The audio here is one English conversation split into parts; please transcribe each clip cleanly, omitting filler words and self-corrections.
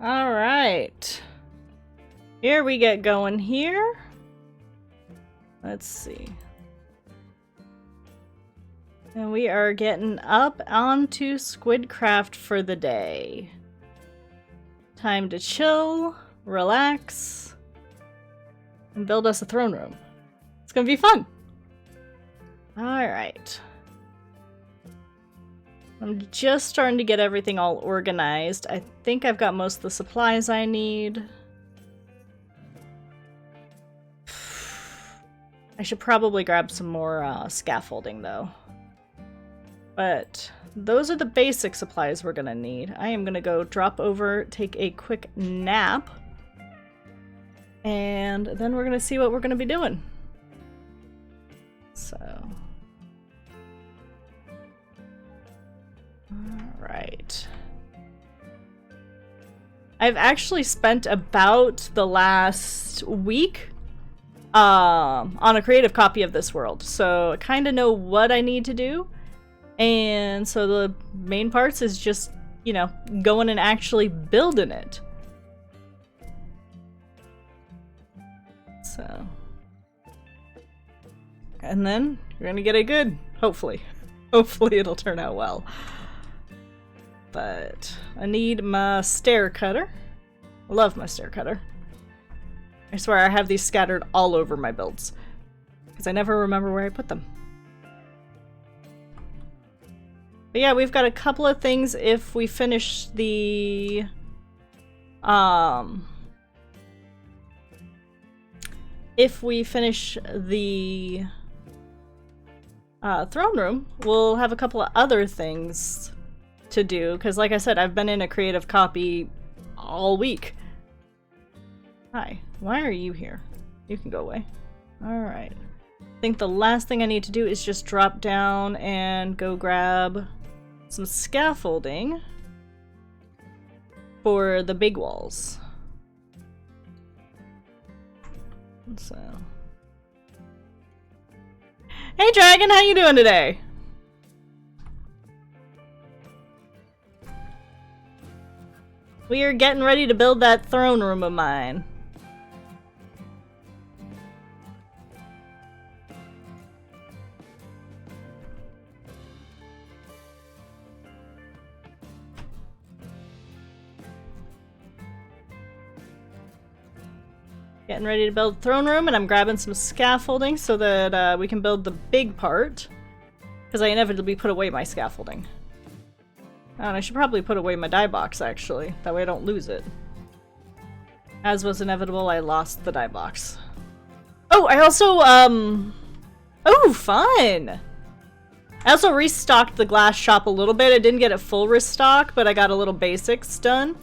Alright. Here we get going here. Let's see. And we are getting up onto Squidcraft for the day. Time to chill, relax, and build us a throne room. It's gonna be fun! Alright. I'm just starting to get everything all organized. I think I've got most of the supplies I need. I should probably grab some more scaffolding though. But those are the basic supplies we're gonna need. I am gonna go drop over, take a quick nap, and then we're gonna see what we're gonna be doing. So... Alright. I've actually spent about the last week on a creative copy of this world, so I kind of know what I need to do. And so the main parts is just, you know, going and actually building it. So. And then you're gonna get it good, hopefully. Hopefully it'll turn out well. But I need my stair cutter. I love my stair cutter. I swear I have these scattered all over my builds, because I never remember where I put them. But yeah, we've got a couple of things if we finish the throne room, we'll have a couple of other things to do, because like I said, I've been in a creative copy all week. Hi, why are you here? You can go away. Alright. I think the last thing I need to do is just drop down and go grab some scaffolding for the big walls. So. Hey Dragon, how you doing today? We are getting ready to build that throne room of mine. Getting ready to build the throne room, and I'm grabbing some scaffolding so that we can build the big part. Because I inevitably put away my scaffolding. Oh, and I should probably put away my dye box, actually. That way I don't lose it. As was inevitable, I lost the dye box. Oh, I also, oh, fun! I also restocked the glass shop a little bit. I didn't get it full restock, but I got a little basics done.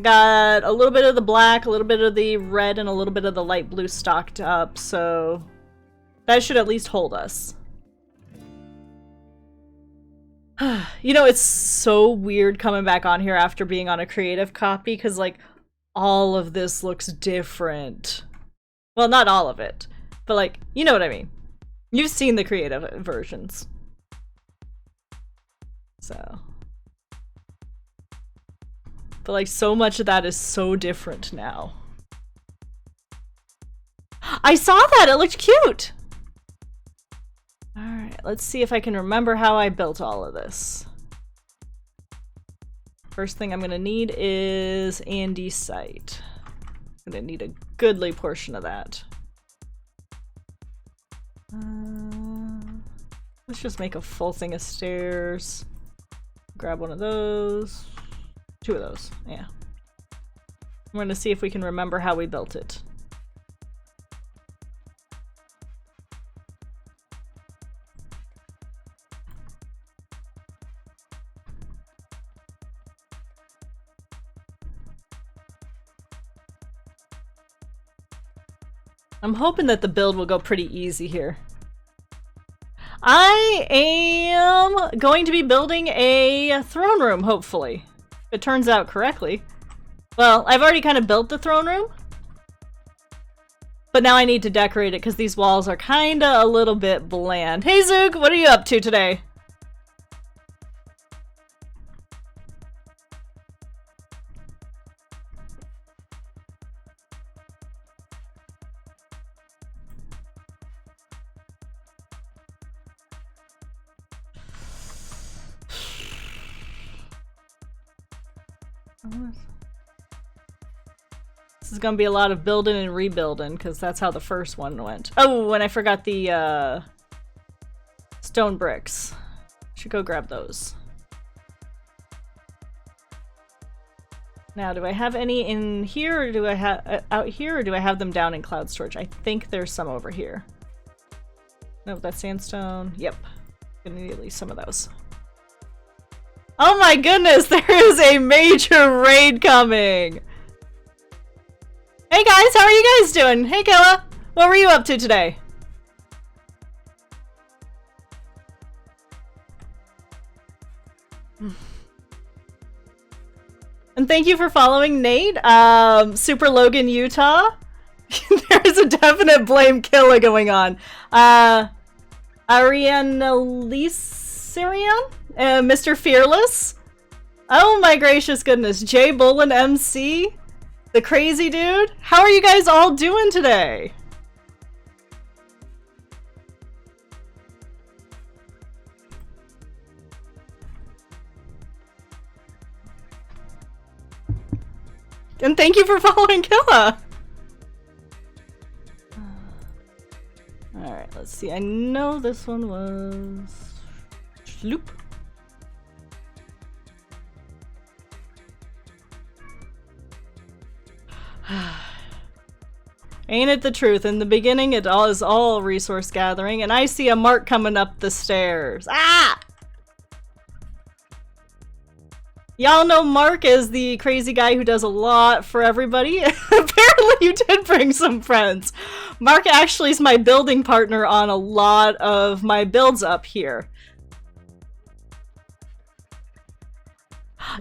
Got a little bit of the black, a little bit of the red, and a little bit of the light blue stocked up, so that should at least hold us. You know, it's so weird coming back on here after being on a creative copy, because, like, all of this looks different. Well, not all of it, but, like, you know what I mean. You've seen the creative versions. So... But, like, so much of that is so different now. I saw that! It looked cute! Alright, let's see if I can remember how I built all of this. First thing I'm gonna need is andesite. I'm gonna need a goodly portion of that. Let's just make a full thing of stairs. Grab one of those. Two of those, yeah. I'm gonna see if we can remember how we built it. I'm hoping that the build will go pretty easy here. I am going to be building a throne room, hopefully. If it turns out correctly. Well, I've already kind of built the throne room. But now I need to decorate it because these walls are kind of a little bit bland. Hey Zook, what are you up to today? This is gonna be a lot of building and rebuilding, because that's how the first one went. Oh, and I forgot the stone bricks. Should go grab those. Now, do I have any in here, or do I have out here, or do I have them down in cloud storage? I think there's some over here. No, that's sandstone. Yep. Gonna need at least some of those. Oh my goodness, there is a major raid coming! Hey guys, how are you guys doing? Hey Killa, what were you up to today? And thank you for following Nate. Super Logan, Utah. There's a definite blame Killa going on. Ariana Lysirian? Mr. Fearless? Oh my gracious goodness. Jay Bolin MC? The crazy dude? How are you guys all doing today? And thank you for following Killa! Alright, let's see. I know this one was... Sloop. Ain't it the truth? In the beginning, it all is all resource gathering, and I see a Mark coming up the stairs. Ah! Y'all know Mark is the crazy guy who does a lot for everybody. Apparently you did bring some friends. Mark actually is my building partner on a lot of my builds up here.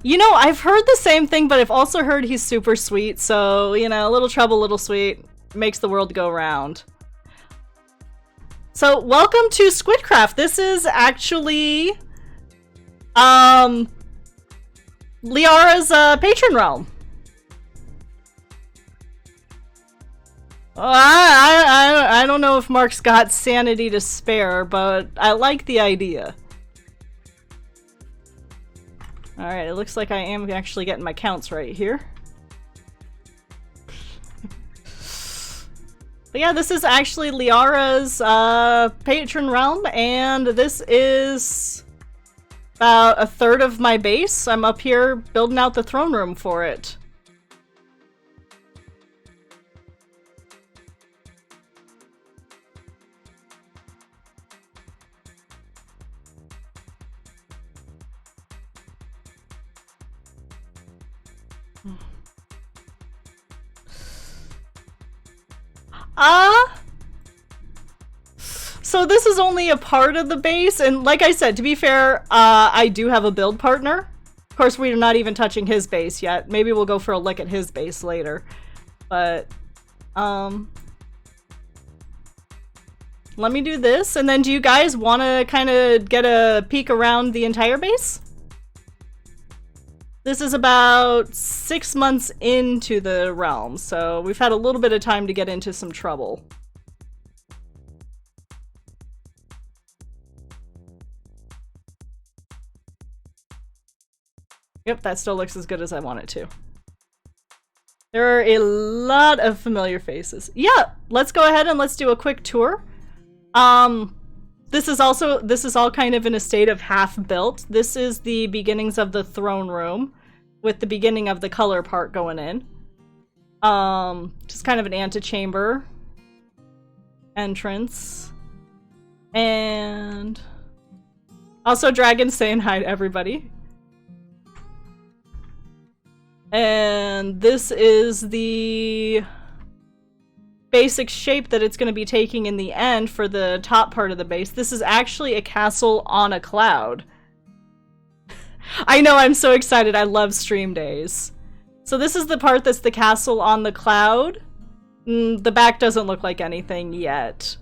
You know, I've heard the same thing, but I've also heard he's super sweet, so, you know, little trouble, little sweet, makes the world go round. So, welcome to Squidcraft. This is actually, Liara's patron realm. I don't know if Mark's got sanity to spare, but I like the idea. Alright, it looks like I am actually getting my counts right here. But yeah, this is actually Liara's patron realm, and this is about a third of my base. I'm up here building out the throne room for it. So this is only a part of the base, and like I said, to be fair, I do have a build partner. Of course, we're not even touching his base yet. Maybe we'll go for a look at his base later. But, let me do this, and then do you guys want to kind of get a peek around the entire base? This is about 6 months into the realm, so we've had a little bit of time to get into some trouble. Yep, that still looks as good as I want it to. There are a lot of familiar faces. Yeah, let's go ahead and let's do a quick tour. This is all kind of in a state of half built. This is the beginnings of the throne room, with the beginning of the color part going in. Just kind of an antechamber entrance. And also Dragon saying hi to everybody. And this is the basic shape that it's going to be taking in the end for the top part of the base. This is actually a castle on a cloud. I know, I'm so excited. I love stream days. So this is the part that's the castle on the cloud. The back doesn't look like anything yet.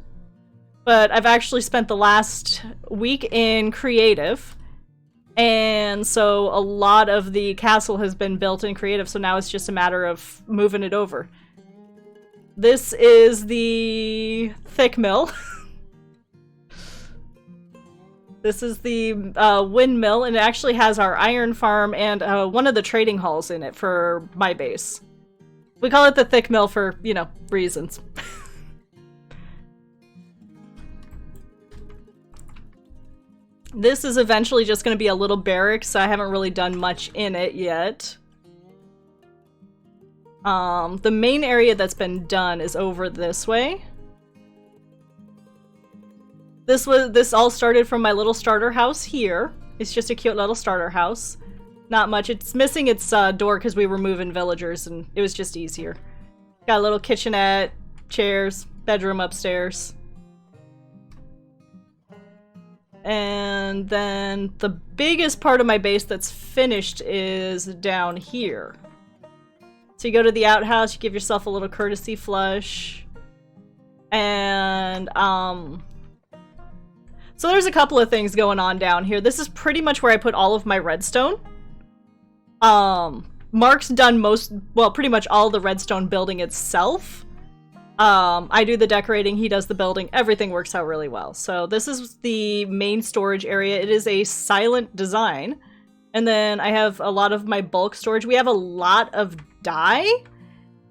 But I've actually spent the last week in creative. And so a lot of the castle has been built in creative, so now it's just a matter of moving it over. This is the thick mill. This is the windmill, and it actually has our iron farm and one of the trading halls in it for my base. We call it the thick mill for, you know, reasons. This is eventually just going to be a little barracks, so I haven't really done much in it yet. The main area that's been done is over this way. This all started from my little starter house here. It's just a cute little starter house. Not much. It's missing its door because we were moving villagers and it was just easier. Got a little kitchenette, chairs, bedroom upstairs. And then the biggest part of my base that's finished is down here. So you go to the outhouse, you give yourself a little courtesy flush. And, so there's a couple of things going on down here. This is pretty much where I put all of my redstone. Mark's done pretty much all the redstone building itself. I do the decorating, he does the building. Everything works out really well. So this is the main storage area. It is a silent design. And then I have a lot of my bulk storage. We have a lot of dye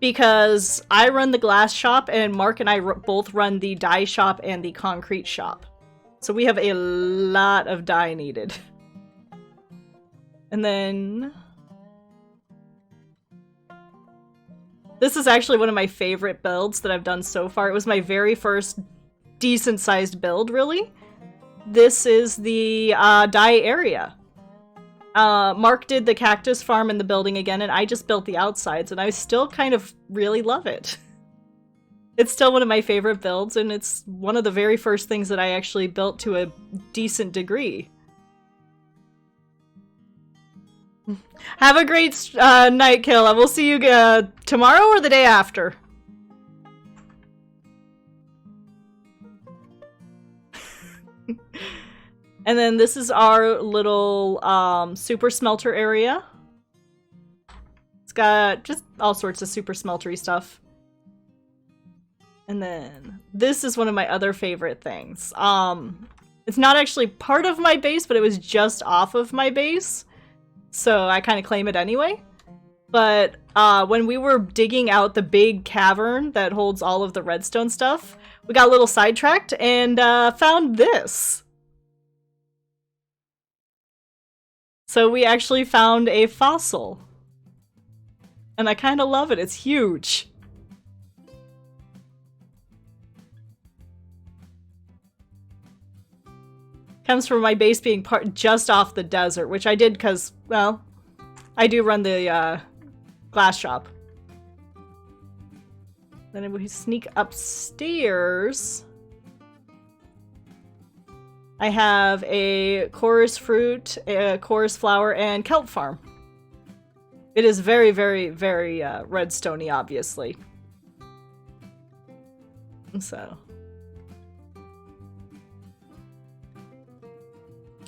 because I run the glass shop and Mark and I both run the dye shop and the concrete shop. So we have a lot of dye needed. And then this is actually one of my favorite builds that I've done so far. It was my very first decent-sized build, really. This is the dye area. Mark did the cactus farm in the building again, and I just built the outsides, and I still kind of really love it. It's still one of my favorite builds, and it's one of the very first things that I actually built to a decent degree. Have a great night, Kill. I will see you tomorrow or the day after. And then this is our little super smelter area. It's got just all sorts of super smeltery stuff. And then this is one of my other favorite things. It's not actually part of my base, but it was just off of my base. So I kind of claim it anyway. But when we were digging out the big cavern that holds all of the redstone stuff, we got a little sidetracked and found this. So we actually found a fossil. And I kind of love it. It's huge. Comes from my base being just off the desert, which I did because, well, I do run the glass shop. Then if we sneak upstairs, I have a chorus fruit, a chorus flower, and kelp farm. It is very, very, very redstone-y, obviously. So.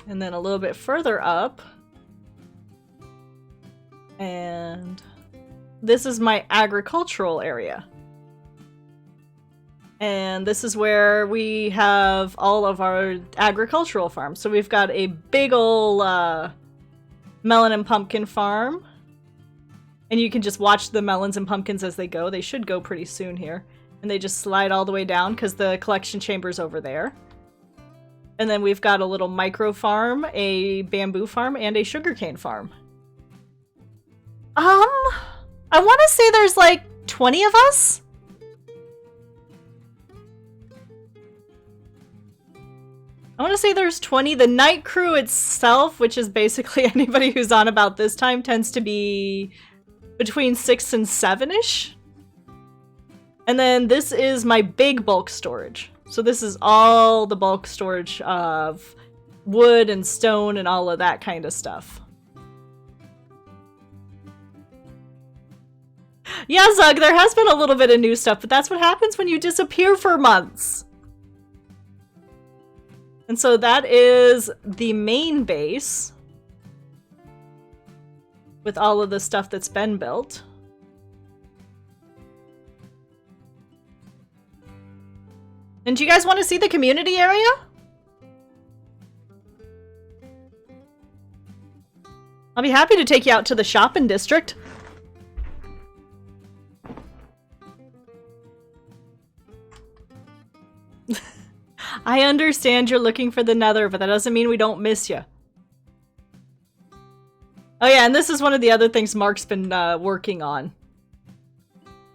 And then a little bit further up. And this is my agricultural area. And this is where we have all of our agricultural farms. So we've got a big ol' melon and pumpkin farm. And you can just watch the melons and pumpkins as they go. They should go pretty soon here. And they just slide all the way down because the collection chamber's over there. And then we've got a little micro farm, a bamboo farm, and a sugarcane farm. I want to say there's like 20 of us? I want to say there's 20. The night crew itself, which is basically anybody who's on about this time, tends to be between 6 and 7-ish. And then this is my big bulk storage. So this is all the bulk storage of wood and stone and all of that kind of stuff. Yeah, Zug, there has been a little bit of new stuff, but that's what happens when you disappear for months. And so that is the main base with all of the stuff that's been built. And do you guys want to see the community area? I'll be happy to take you out to the shopping district. I understand you're looking for the nether, but that doesn't mean we don't miss you. Oh yeah, and this is one of the other things Mark's been working on.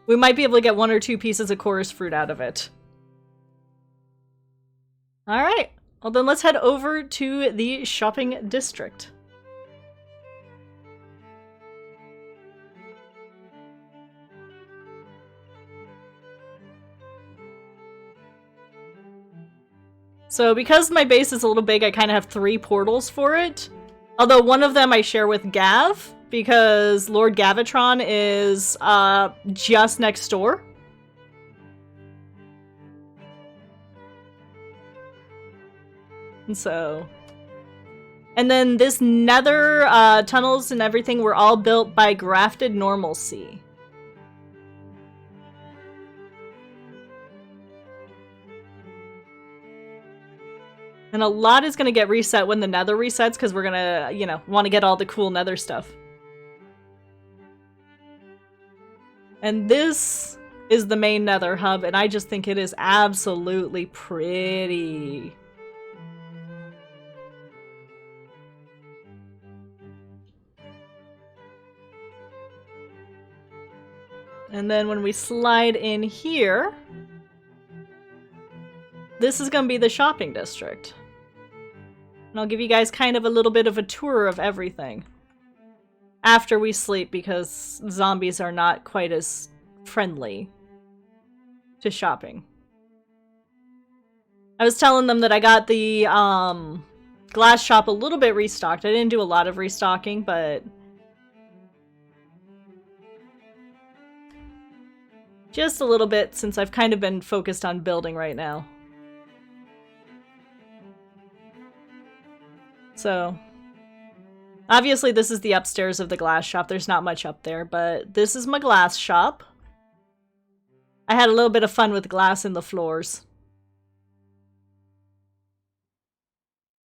We might be able to get 1 or 2 pieces of chorus fruit out of it. Alright, well then let's head over to the shopping district. So because my base is a little big, I kind of have 3 portals for it. Although one of them I share with Gav, because Lord Gavitron is just next door. And so... And then this nether tunnels and everything were all built by Grafted Normalcy. And a lot is going to get reset when the nether resets, because we're going to, you know, want to get all the cool nether stuff. And this is the main nether hub, and I just think it is absolutely pretty. And then when we slide in here, this is going to be the shopping district. And I'll give you guys kind of a little bit of a tour of everything after we sleep, because zombies are not quite as friendly to shopping. I was telling them that I got the glass shop a little bit restocked. I didn't do a lot of restocking, but just a little bit, since I've kind of been focused on building right now. So, obviously this is the upstairs of the glass shop. There's not much up there, but this is my glass shop. I had a little bit of fun with glass in the floors.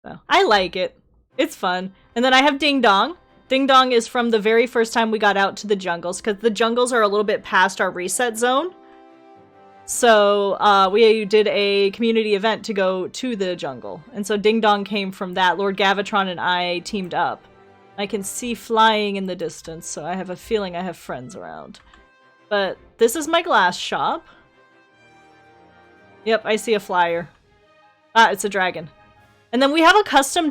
So, I like it. It's fun. And then I have Ding Dong. Ding Dong is from the very first time we got out to the jungles, because the jungles are a little bit past our reset zone. So, we did a community event to go to the jungle. And so Ding Dong came from that. Lord Gavitron and I teamed up. I can see flying in the distance, so I have a feeling I have friends around. But this is my glass shop. Yep, I see a flyer. Ah, it's a dragon. And then we have a custom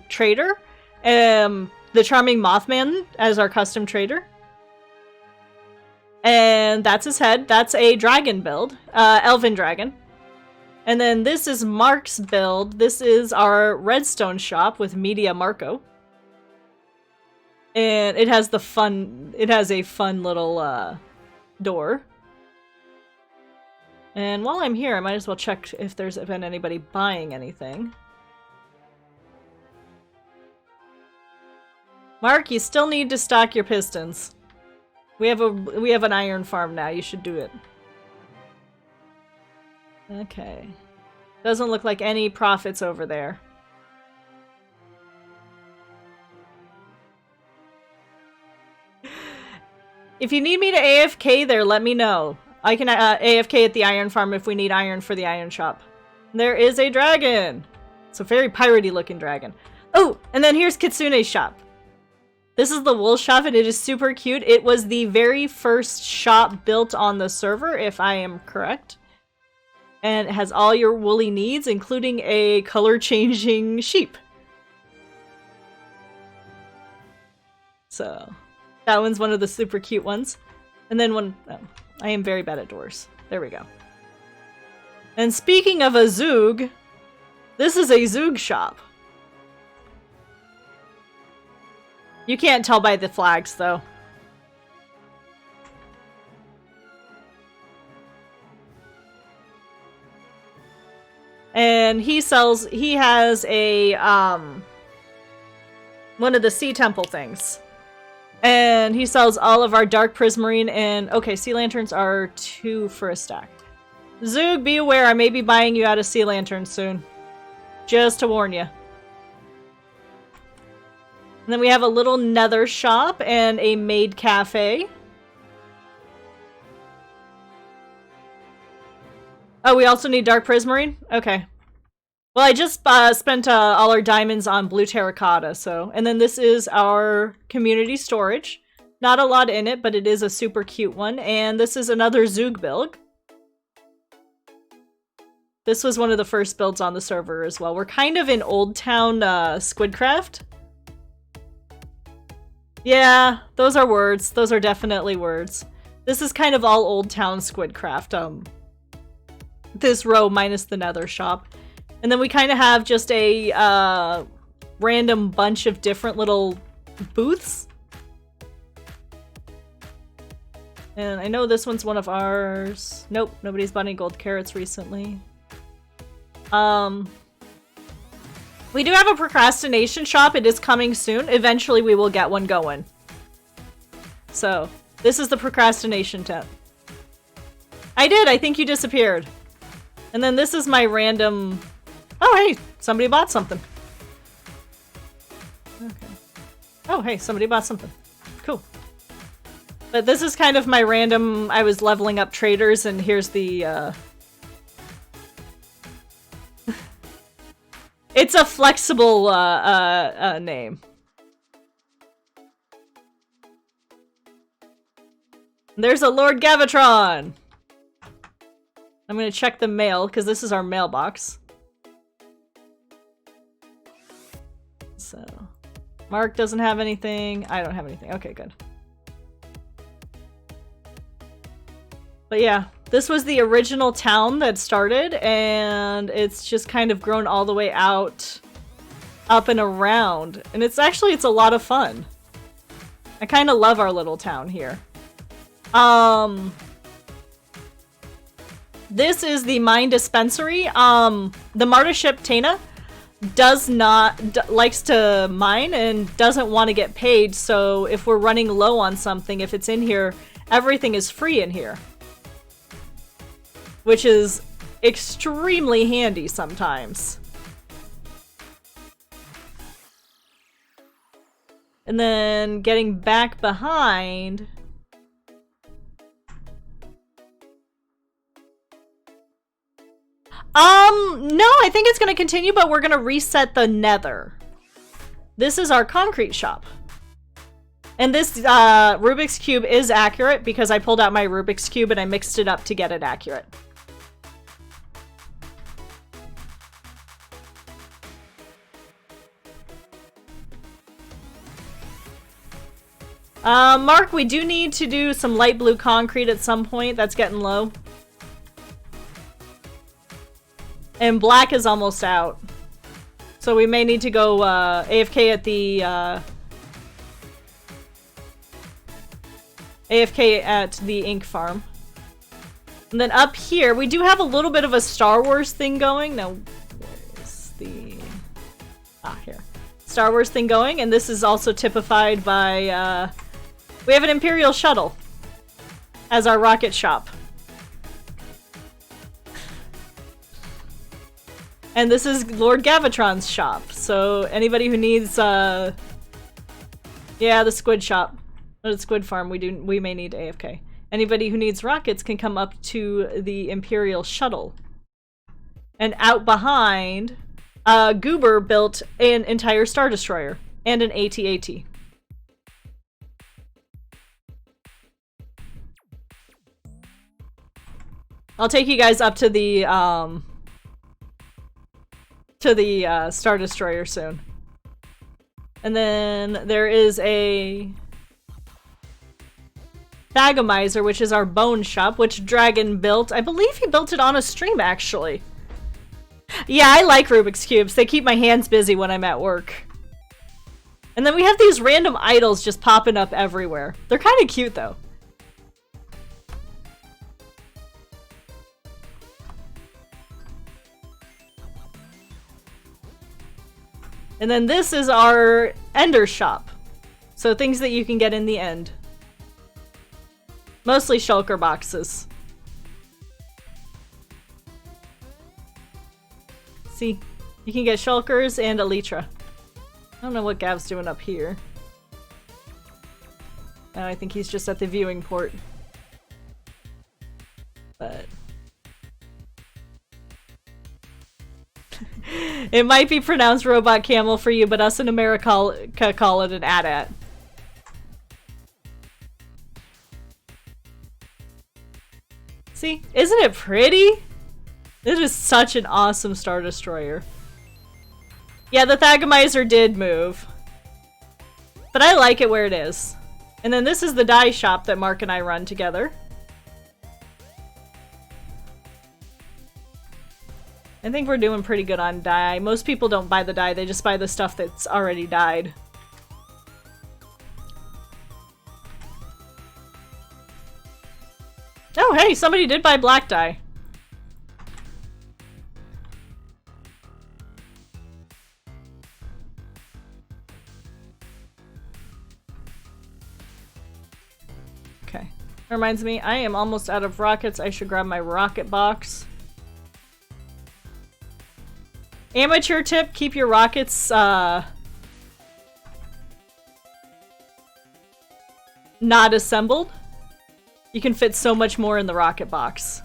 trader. The Charming Mothman as our custom trader. And that's his head. That's a dragon build. Elven dragon. And then this is Mark's build. This is our redstone shop with Media Marco. And it has a fun little door. And while I'm here, I might as well check if there's been anybody buying anything. Mark, you still need to stock your pistons. We have an iron farm now. You should do it. Okay. Doesn't look like any profits over there. If you need me to AFK there, let me know. I can AFK at the iron farm if we need iron for the iron shop. There is a dragon. It's a very piratey looking dragon. Oh, and then here's Kitsune's shop. This is the wool shop, and it is super cute. It was the very first shop built on the server, if I am correct. And it has all your woolly needs, including a color-changing sheep. So, that one's one of the super cute ones. And then I am very bad at doors. There we go. And speaking of a Zoog, this is a Zoog shop. You can't tell by the flags, though. And he has a, one of the sea temple things. And he sells all of our dark prismarine and, okay, sea lanterns are 2 for a stack. Zoog, be aware, I may be buying you out of sea lanterns soon. Just to warn you. And then we have a little nether shop and a maid cafe. Oh, we also need dark prismarine? Okay. Well, I just spent all our diamonds on blue terracotta, so... And then this is our community storage. Not a lot in it, but it is a super cute one. And this is another Zoog build. This was one of the first builds on the server as well. We're kind of in Old Town Squidcraft. Yeah, those are words. Those are definitely words. This is kind of all Old Town Squidcraft. This row minus the nether shop. And then we kind of have just a random bunch of different little booths. And I know this one's one of ours. Nope, nobody's bought any gold carrots recently. We do have a procrastination shop. It is coming soon. Eventually we will get one going. So, this is the procrastination tent. I did! I think you disappeared. And then this is my random... Oh, hey! Somebody bought something. Okay. Oh, hey, somebody bought something. Cool. But this is kind of my random... I was leveling up traders, and here's the, It's a flexible, name. There's a Lord Gavatron! I'm gonna check the mail, because this is our mailbox. So... Mark doesn't have anything. I don't have anything. Okay, good. But yeah, this was the original town that started, and it's just kind of grown all the way out, up and around. And it's a lot of fun. I kind of love our little town here. This is the mine dispensary. The martyr ship Tana likes to mine and doesn't want to get paid, so if we're running low on something, if it's in here, everything is free in here. Which is extremely handy sometimes. And then getting back behind... No, I think it's gonna continue, but we're gonna reset the nether. This is our concrete shop. And this Rubik's Cube is accurate because I pulled out my Rubik's Cube and I mixed it up to get it accurate. Mark, we do need to do some light blue concrete at some point. That's getting low. And black is almost out. So we may need to go AFK at the AFK at the ink farm. And then up here, we do have a little bit of a Star Wars thing going. Now, where's the... Ah, here. Star Wars thing going, and this is also typified by, we have an Imperial shuttle as our rocket shop. And this is Lord Gavatron's shop, so anybody who needs, yeah, the squid shop. Or the squid farm, we may need AFK. Anybody who needs rockets can come up to the Imperial shuttle. And out behind, Goober built an entire Star Destroyer and an AT-AT. I'll take you guys up to the Star Destroyer soon. And then there is a Thagomizer, which is our bone shop, which Dragon built. I believe he built it on a stream, actually. Yeah, I like Rubik's Cubes. They keep my hands busy when I'm at work. And then we have these random idols just popping up everywhere. They're kind of cute, though. And then this is our Ender shop. So things that you can get in the end. Mostly shulker boxes. See, you can get shulkers and elytra. I don't know what Gav's doing up here. I think he's just at the viewing port. But... it might be pronounced robot camel for you, but us in America call it an AT-AT. See? Isn't it pretty? This is such an awesome Star Destroyer. Yeah, the Thagomizer did move. But I like it where it is. And then this is the dye shop that Mark and I run together. I think we're doing pretty good on dye. Most people don't buy the dye, they just buy the stuff that's already dyed. Oh, hey, somebody did buy black dye. Okay. Reminds me, I am almost out of rockets. I should grab my rocket box. Amateur tip, keep your rockets, not assembled. You can fit so much more in the rocket box.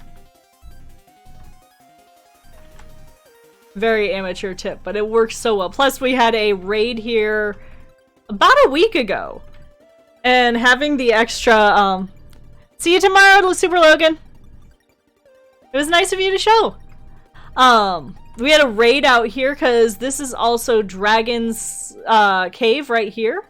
Very amateur tip, but it works so well. Plus, we had a raid here about a week ago. And having the extra, see you tomorrow, Super Logan! It was nice of you to show! We had a raid out here, because this is also Dragon's, cave right here.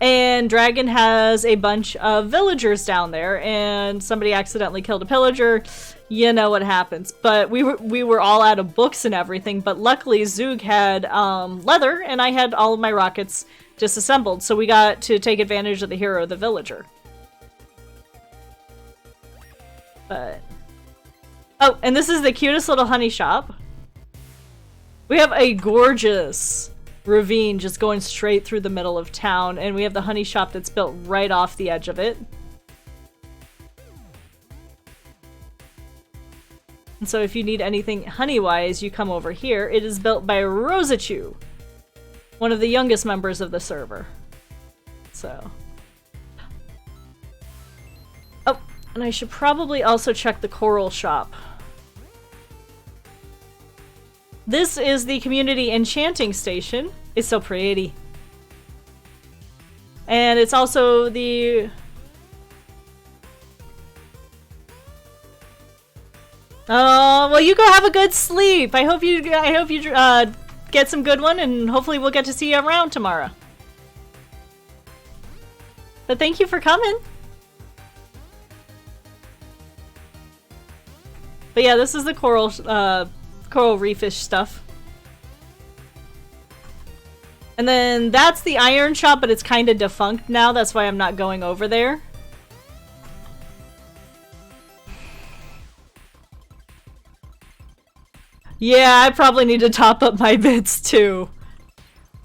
And Dragon has a bunch of villagers down there, and somebody accidentally killed a pillager. You know what happens. But we were all out of books and everything, but luckily Zoog had leather, and I had all of my rockets disassembled, so we got to take advantage of the hero of the villager. But... oh, and this is the cutest little honey shop. We have a gorgeous ravine just going straight through the middle of town, and we have the honey shop that's built right off the edge of it. And so if you need anything honey-wise, you come over here. It is built by Rosachu, one of the youngest members of the server. So... oh, and I should probably also check the coral shop. This is the community enchanting station. It's so pretty. And it's also the... oh, well, you go have a good sleep. I hope you get some good one, and hopefully we'll get to see you around tomorrow. But thank you for coming. But yeah, this is the coral reefish stuff. And then that's the iron shop, but it's kind of defunct now. That's why I'm not going over there. Yeah, I probably need to top up my bits too.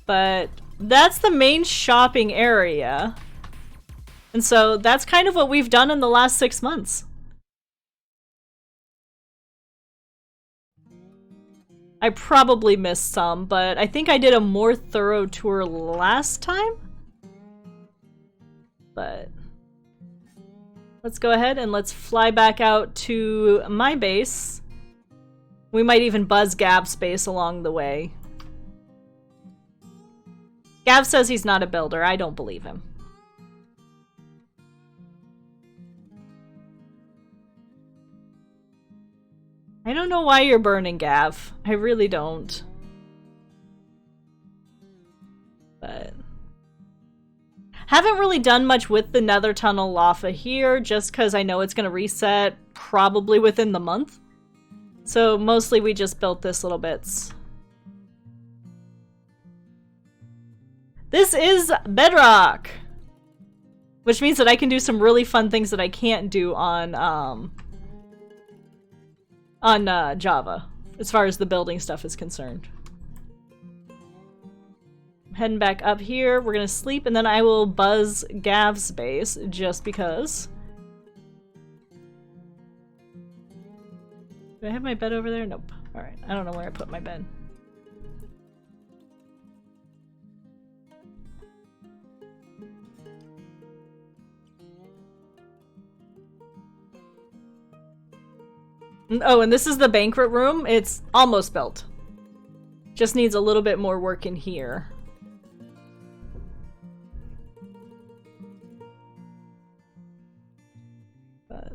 But that's the main shopping area. And so that's kind of what we've done in the last 6 months. I probably missed some, but I think I did a more thorough tour last time. But let's go ahead and let's fly back out to my base. We might even buzz Gav's base along the way. Gav says he's not a builder. I don't believe him. I don't know why you're burning, Gav. I really don't. But... haven't really done much with the Nether Tunnel Lava here, just because I know it's going to reset probably within the month. So mostly we just built this little bits. This is Bedrock! Which means that I can do some really fun things that I can't do on Java, as far as the building stuff is concerned. I'm heading back up here, we're gonna sleep, and then I will buzz Gav's base, just because. Do I have my bed over there? Nope. Alright, I don't know where I put my bed. Oh, and this is the banquet room. It's almost built. Just needs a little bit more work in here. But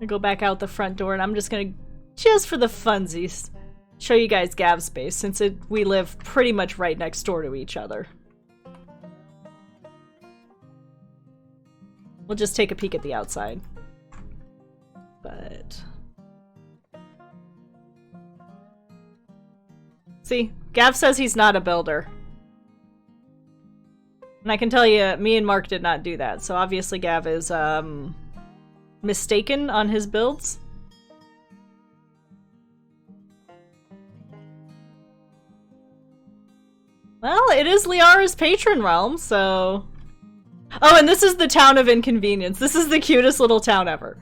I go back out the front door, and I'm just gonna, just for the funsies, show you guys Gav's space, since we live pretty much right next door to each other. We'll just take a peek at the outside. But see, Gav says he's not a builder. And I can tell you, me and Mark did not do that, so obviously Gav is, mistaken on his builds. Well, it is Liara's patron realm, so... Oh, and this is the town of inconvenience. This is the cutest little town ever.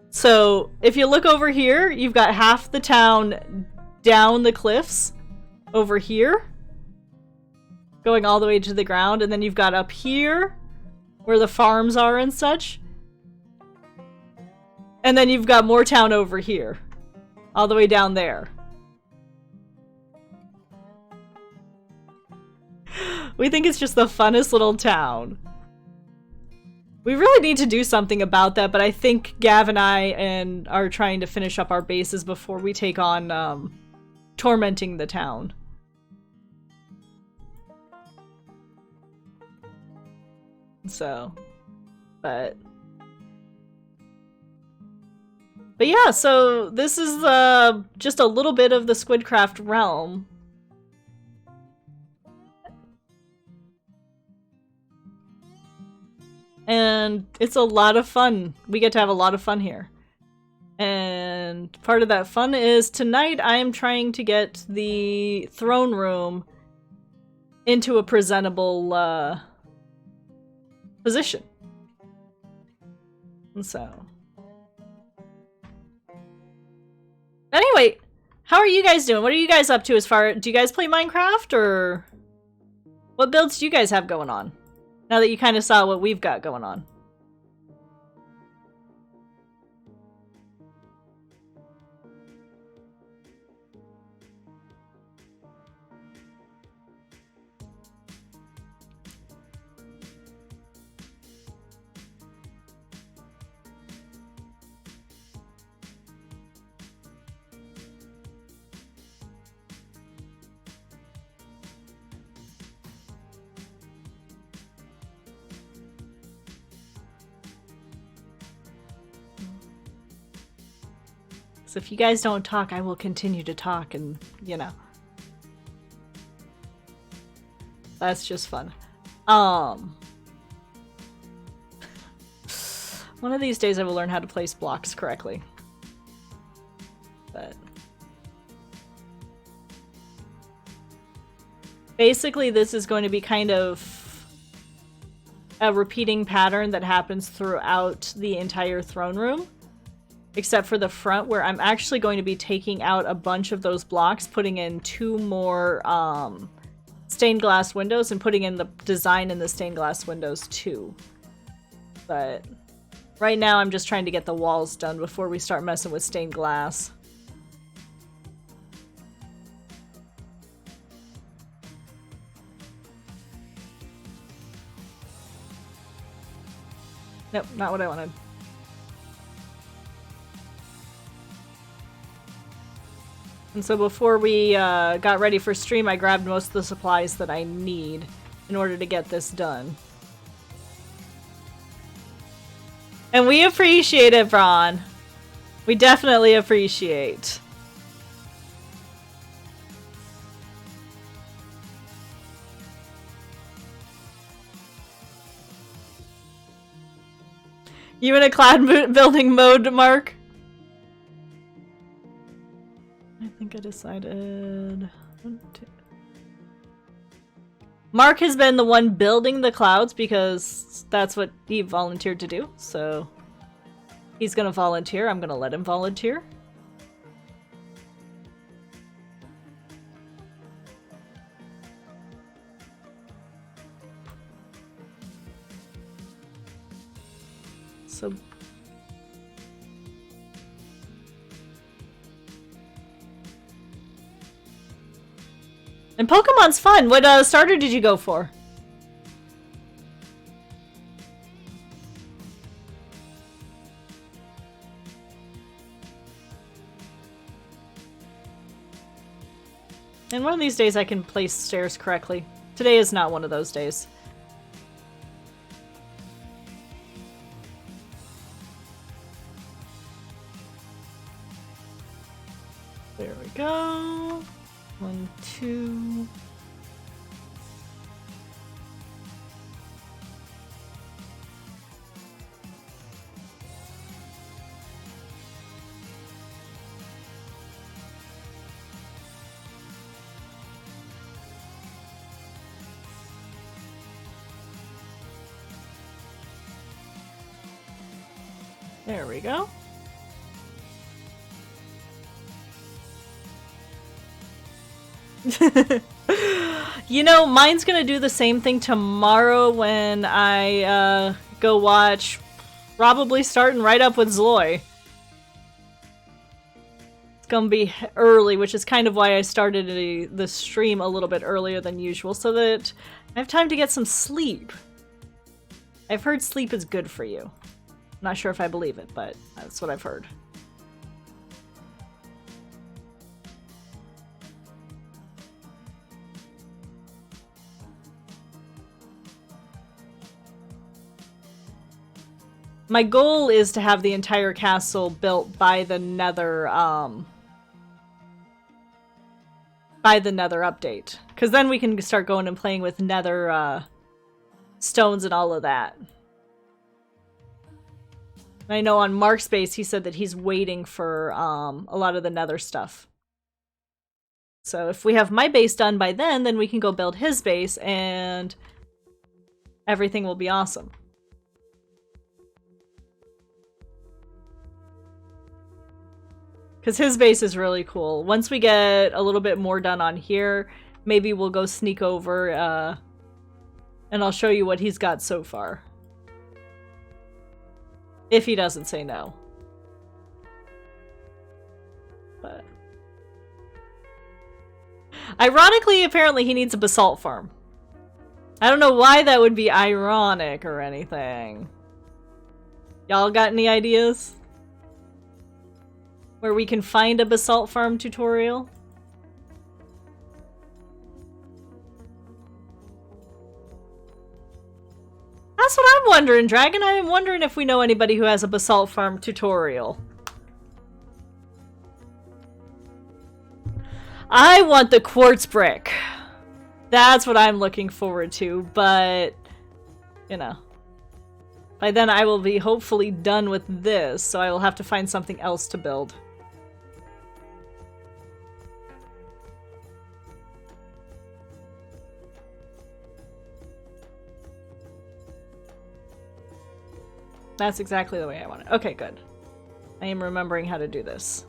So, if you look over here, you've got half the town down the cliffs over here, going all the way to the ground, and then you've got up here, where the farms are and such. And then you've got more town over here, all the way down there. We think it's just the funnest little town. We really need to do something about that, but I think Gav and I are trying to finish up our bases before we take on tormenting the town. So, but yeah, so this is just a little bit of the Squidcraft realm. And it's a lot of fun. We get to have a lot of fun here. And part of that fun is tonight I am trying to get the throne room into a presentable position. And so... Anyway, how are you guys doing? What are you guys up to as far... Do you guys play Minecraft, or... What builds do you guys have going on? Now that you kind of saw what we've got going on. So if you guys don't talk, I will continue to talk, and, you know. That's just fun. One of these days I will learn how to place blocks correctly. But... basically, this is going to be kind of a repeating pattern that happens throughout the entire throne room. Except for the front, where I'm actually going to be taking out a bunch of those blocks, putting in 2 more stained glass windows, and putting in the design in the stained glass windows too. But right now I'm just trying to get the walls done before we start messing with stained glass. Nope, not what I wanted. And so before we got ready for stream, I grabbed most of the supplies that I need in order to get this done. And we appreciate it, Braun. We definitely appreciate. You in a cloud building mode, Mark? I think I decided... 1, 2. Mark has been the one building the clouds because that's what he volunteered to do, so he's gonna volunteer. I'm gonna let him volunteer. So... And Pokemon's fun. What starter did you go for? And one of these days I can place stairs correctly. Today is not one of those days. There we go. 1, 2. There we go. You know, mine's gonna do the same thing tomorrow when I go watch, probably starting right up with Zloy. It's gonna be early, which is kind of why I started the stream a little bit earlier than usual, so that I have time to get some sleep. I've heard sleep is good for you. Not sure if I believe it, but that's what I've heard. My goal is to have the entire castle built by the Nether, update. Because then we can start going and playing with Nether, stones and all of that. I know on Mark's base, he said that he's waiting for a lot of the Nether stuff. So if we have my base done by then we can go build his base and everything will be awesome. Because his base is really cool. Once we get a little bit more done on here, maybe we'll go sneak over and I'll show you what he's got so far. If he doesn't say no. But... ironically, apparently he needs a basalt farm. I don't know why that would be ironic or anything. Y'all got any ideas? Where we can find a basalt farm tutorial? That's what I'm wondering, Dragon. I'm wondering if we know anybody who has a basalt farm tutorial. I want the quartz brick. That's what I'm looking forward to, but, you know. By then I will be hopefully done with this, so I will have to find something else to build. That's exactly the way I want it. Okay, good. I am remembering how to do this.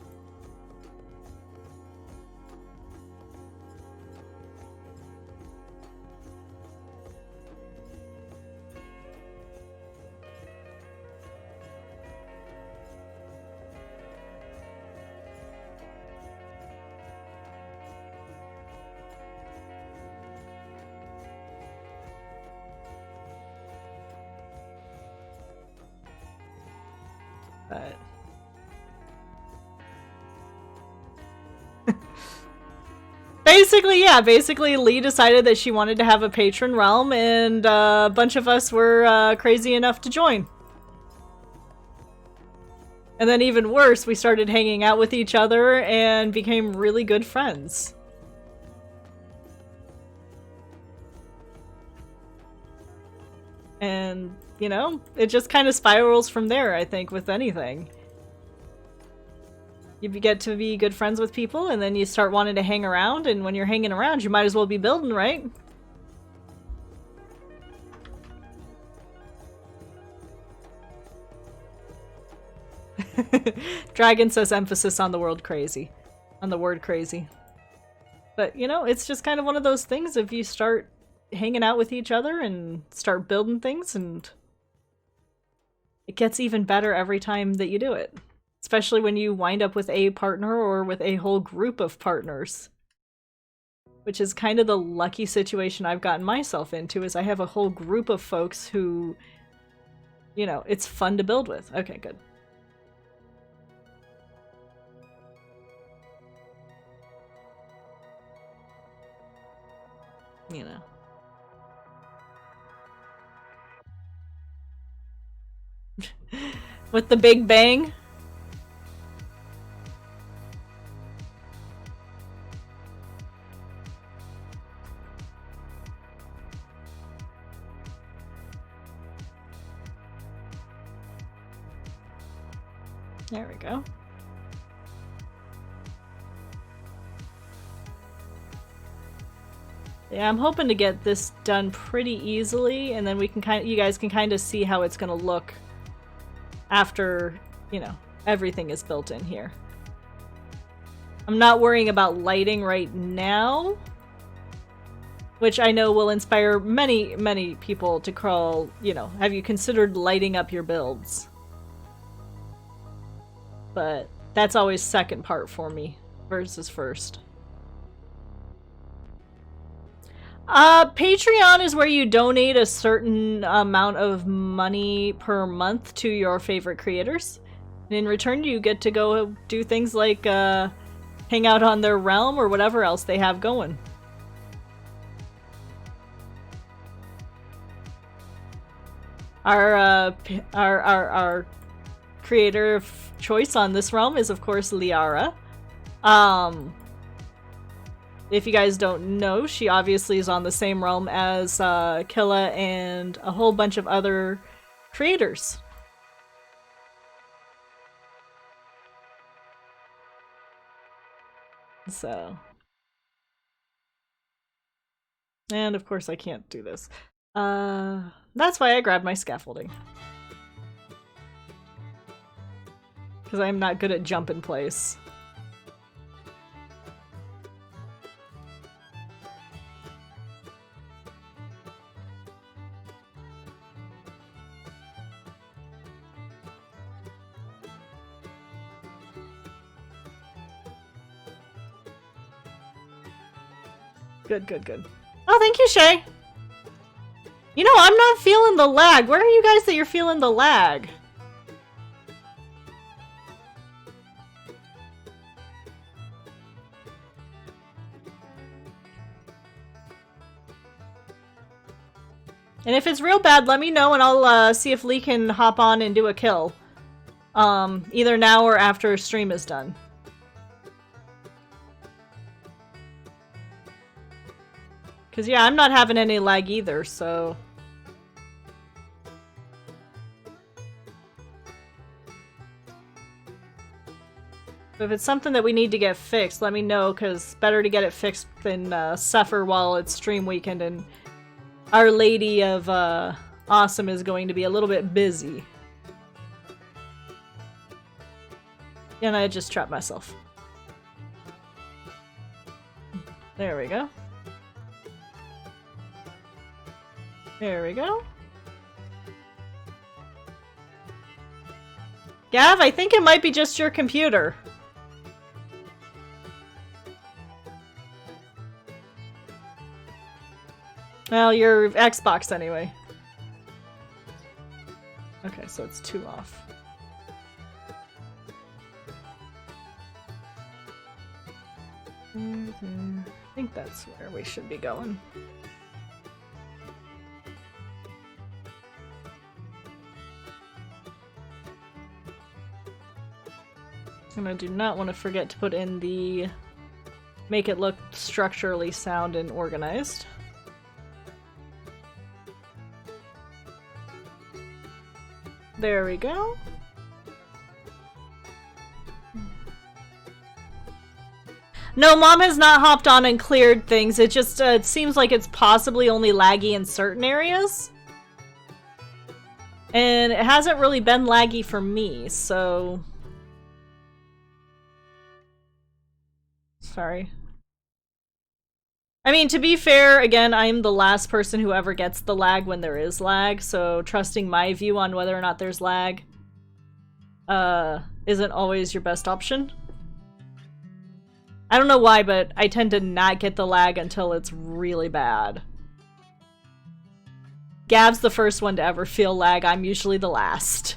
But... basically, yeah, basically Lee decided that she wanted to have a patron realm and a bunch of us were crazy enough to join. And then even worse, we started hanging out with each other and became really good friends. And, you know, it just kind of spirals from there, I think, with anything. You get to be good friends with people, and then you start wanting to hang around, and when you're hanging around, you might as well be building, right? Dragon says emphasis on the word crazy. On the word crazy. But, you know, it's just kind of one of those things if you start hanging out with each other and start building things and it gets even better every time that you do it. Especially when you wind up with a partner or with a whole group of partners. Which is kind of the lucky situation I've gotten myself into, is I have a whole group of folks who, you know, it's fun to build with. Okay, good. You know. With the big bang? There we go. Yeah, I'm hoping to get this done pretty easily, and then we can you guys can kind of see how it's gonna look after, you know, everything is built in here. I'm not worrying about lighting right now, which I know will inspire many, many people to crawl, you know, have you considered lighting up your builds? But that's always second part for me versus first. Patreon is where you donate a certain amount of money per month to your favorite creators. And in return, you get to go do things like hang out on their realm or whatever else they have going. Our creator of choice on this realm is, of course, Liara. If you guys don't know, she obviously is on the same realm as Killa and a whole bunch of other creators. So. And of course I can't do this. That's why I grabbed my scaffolding. Because I'm not good at jump in place. Good, good, good. Oh, thank you, Shay! You know, I'm not feeling the lag. Where are you guys that you're feeling the lag? And if it's real bad, let me know and I'll see if Lee can hop on and do a kill. Either now or after stream is done. Because, yeah, I'm not having any lag either, so... If it's something that we need to get fixed, let me know, because better to get it fixed than suffer while it's stream weekend and Our Lady of Awesome is going to be a little bit busy. And I just trapped myself. There we go. There we go. Gav, I think it might be just your computer. Well, your Xbox anyway. Okay, so it's 2 off. I think that's where we should be going. And I do not want to forget to put in the make it look structurally sound and organized. There we go. No, Mom has not hopped on and cleared things. It just it seems like it's possibly only laggy in certain areas. And it hasn't really been laggy for me, so... Sorry. I mean, to be fair, again, I'm the last person who ever gets the lag when there is lag, so trusting my view on whether or not there's lag isn't always your best option. I don't know why, but I tend to not get the lag until it's really bad. Gab's the first one to ever feel lag. I'm usually the last.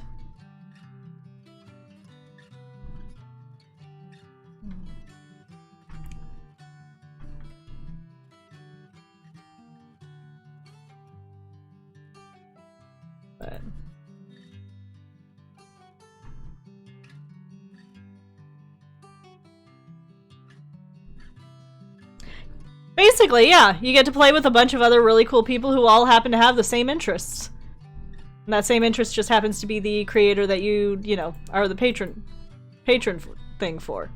But basically, yeah, you get to play with a bunch of other really cool people who all happen to have the same interests. And that same interest just happens to be the creator that you know, are the patron thing for.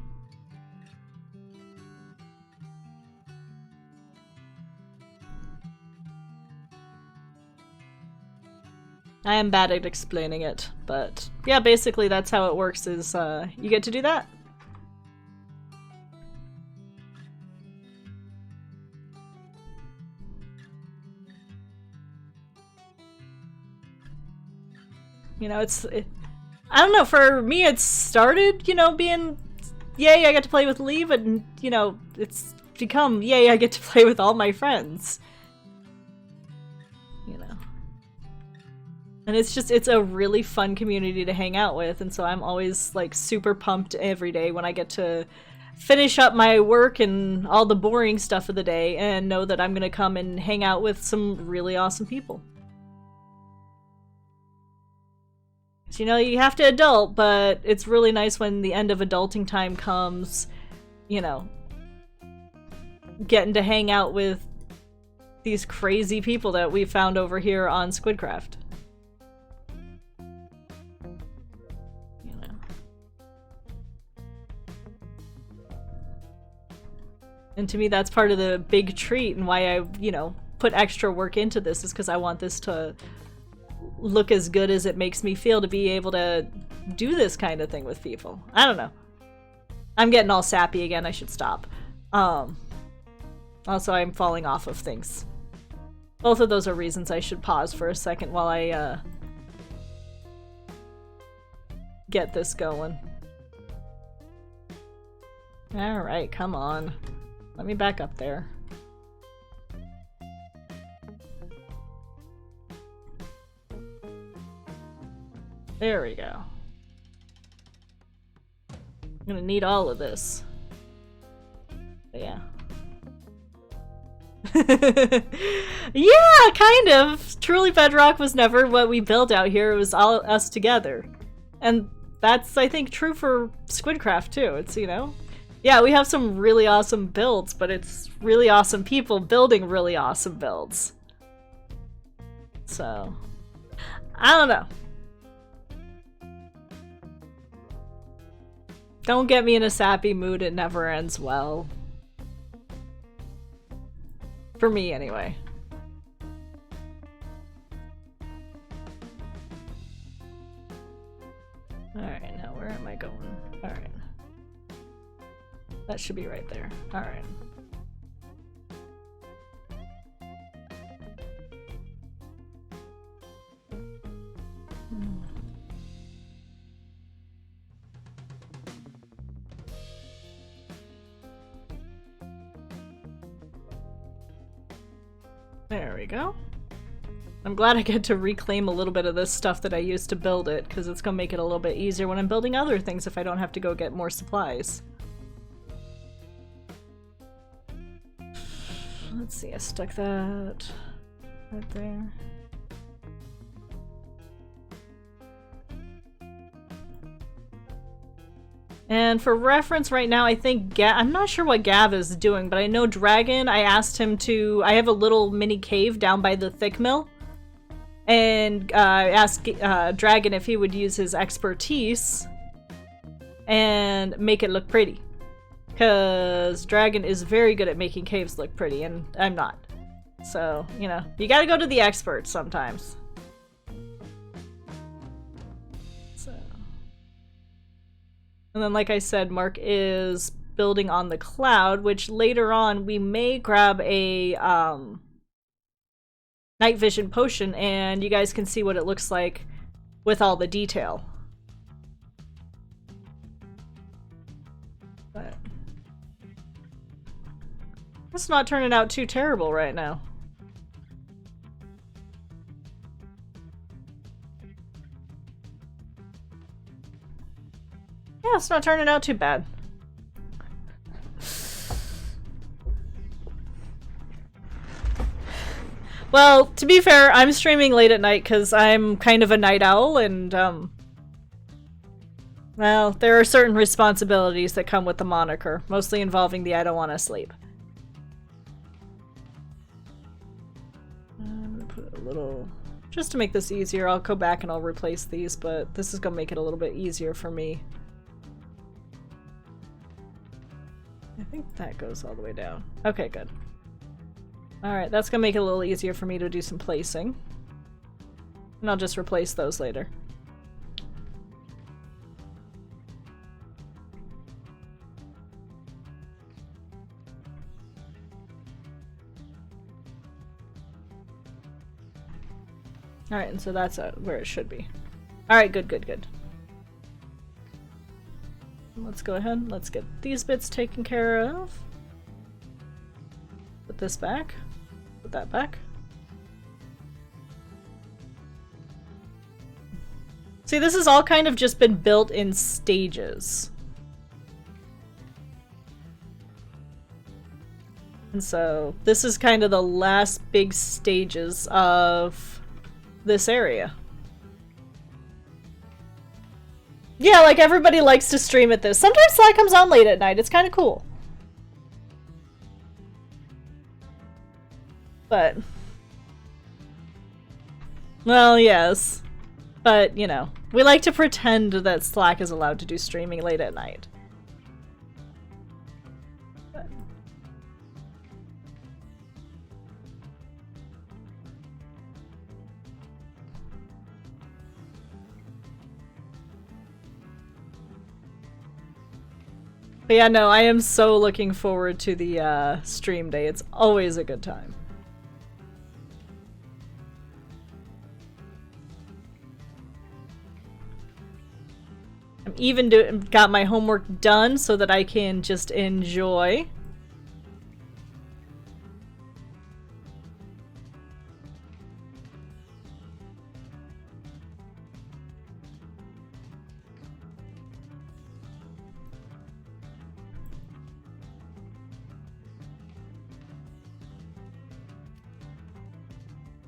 I am bad at explaining it, but yeah, basically that's how it works is you get to do that. You know, I don't know, for me it started, you know, being, yay, I get to play with Lee, but, you know, it's become, yay, I get to play with all my friends. You know. And it's a really fun community to hang out with, and so I'm always, like, super pumped every day when I get to finish up my work and all the boring stuff of the day and know that I'm gonna come and hang out with some really awesome people. You know, you have to adult, but it's really nice when the end of adulting time comes, you know, getting to hang out with these crazy people that we found over here on Squidcraft. You know. And to me, that's part of the big treat and why I, you know, put extra work into this, is because I want this to look as good as it makes me feel to be able to do this kind of thing with people. I don't know. I'm getting all sappy again. I should stop. Also, I'm falling off of things. Both of those are reasons I should pause for a second while I get this going. Alright, come on. Let me back up there. There we go. I'm gonna need all of this. But yeah. Yeah, kind of. Truly Bedrock was never what we built out here. It was all us together. And that's, I think, true for Squidcraft too. It's, you know, yeah, we have some really awesome builds, but it's really awesome people building really awesome builds. So, I don't know. Don't get me in a sappy mood, it never ends well. For me, anyway. Alright, now where am I going? Alright. That should be right there. Alright. There we go. I'm glad I get to reclaim a little bit of this stuff that I used to build it, because it's gonna make it a little bit easier when I'm building other things if I don't have to go get more supplies. Let's see, I stuck that right there. And for reference right now, I think I'm not sure what Gav is doing, but I know Dragon, I asked him to, I have a little mini cave down by the thick mill, and I asked Dragon if he would use his expertise and make it look pretty. Because Dragon is very good at making caves look pretty, and I'm not. So, you know, you gotta go to the experts sometimes. And then, like I said, Mark is building on the cloud, which later on we may grab a night vision potion and you guys can see what it looks like with all the detail. But it's not turning out too terrible right now. Yeah, it's not turning out too bad. Well, to be fair, I'm streaming late at night because I'm kind of a night owl and, well, there are certain responsibilities that come with the moniker, mostly involving the I don't want to sleep. I'm gonna put a little... Just to make this easier, I'll go back and I'll replace these, but this is gonna make it a little bit easier for me. I think that goes all the way down. Okay, good. Alright, that's gonna make it a little easier for me to do some placing. And I'll just replace those later. Alright, and so that's where it should be. Alright, good, good, good. Let's go ahead, let's get these bits taken care of. Put this back. Put that back. See, this has all kind of just been built in stages. And so, this is kind of the last big stages of this area. Yeah, like everybody likes to stream at this. Sometimes Sly comes on late at night. It's kind of cool. But... well, yes. But, you know, we like to pretend that Slack is allowed to do streaming late at night. But yeah, no, I am so looking forward to the stream day. It's always a good time. I'm even got my homework done so that I can just enjoy.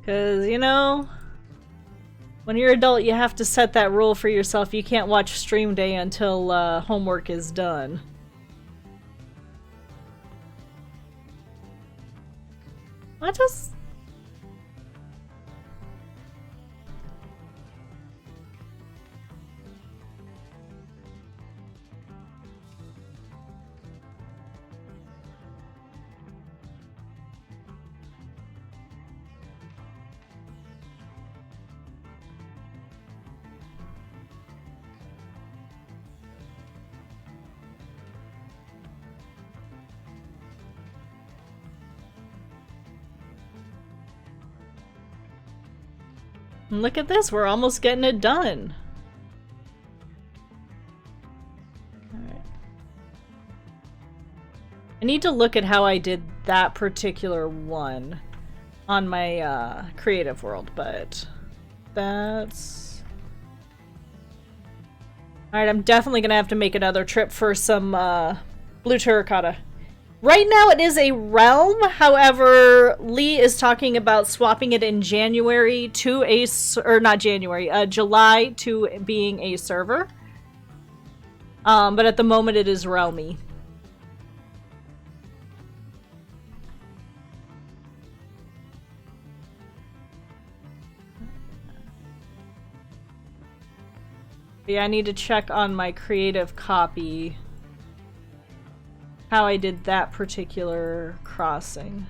Because, you know, when you're an adult, you have to set that rule for yourself. You can't watch stream day until homework is done. I just... And look at this, we're almost getting it done. Alright. I need to look at how I did that particular one on my creative world, but that's... Alright, I'm definitely gonna have to make another trip for some blue terracotta. Right now it is a realm, however, Lee is talking about swapping it in January to a, or not January, July to being a server. But at the moment it is realmy. Yeah, I need to check on my creative copy how I did that particular crossing.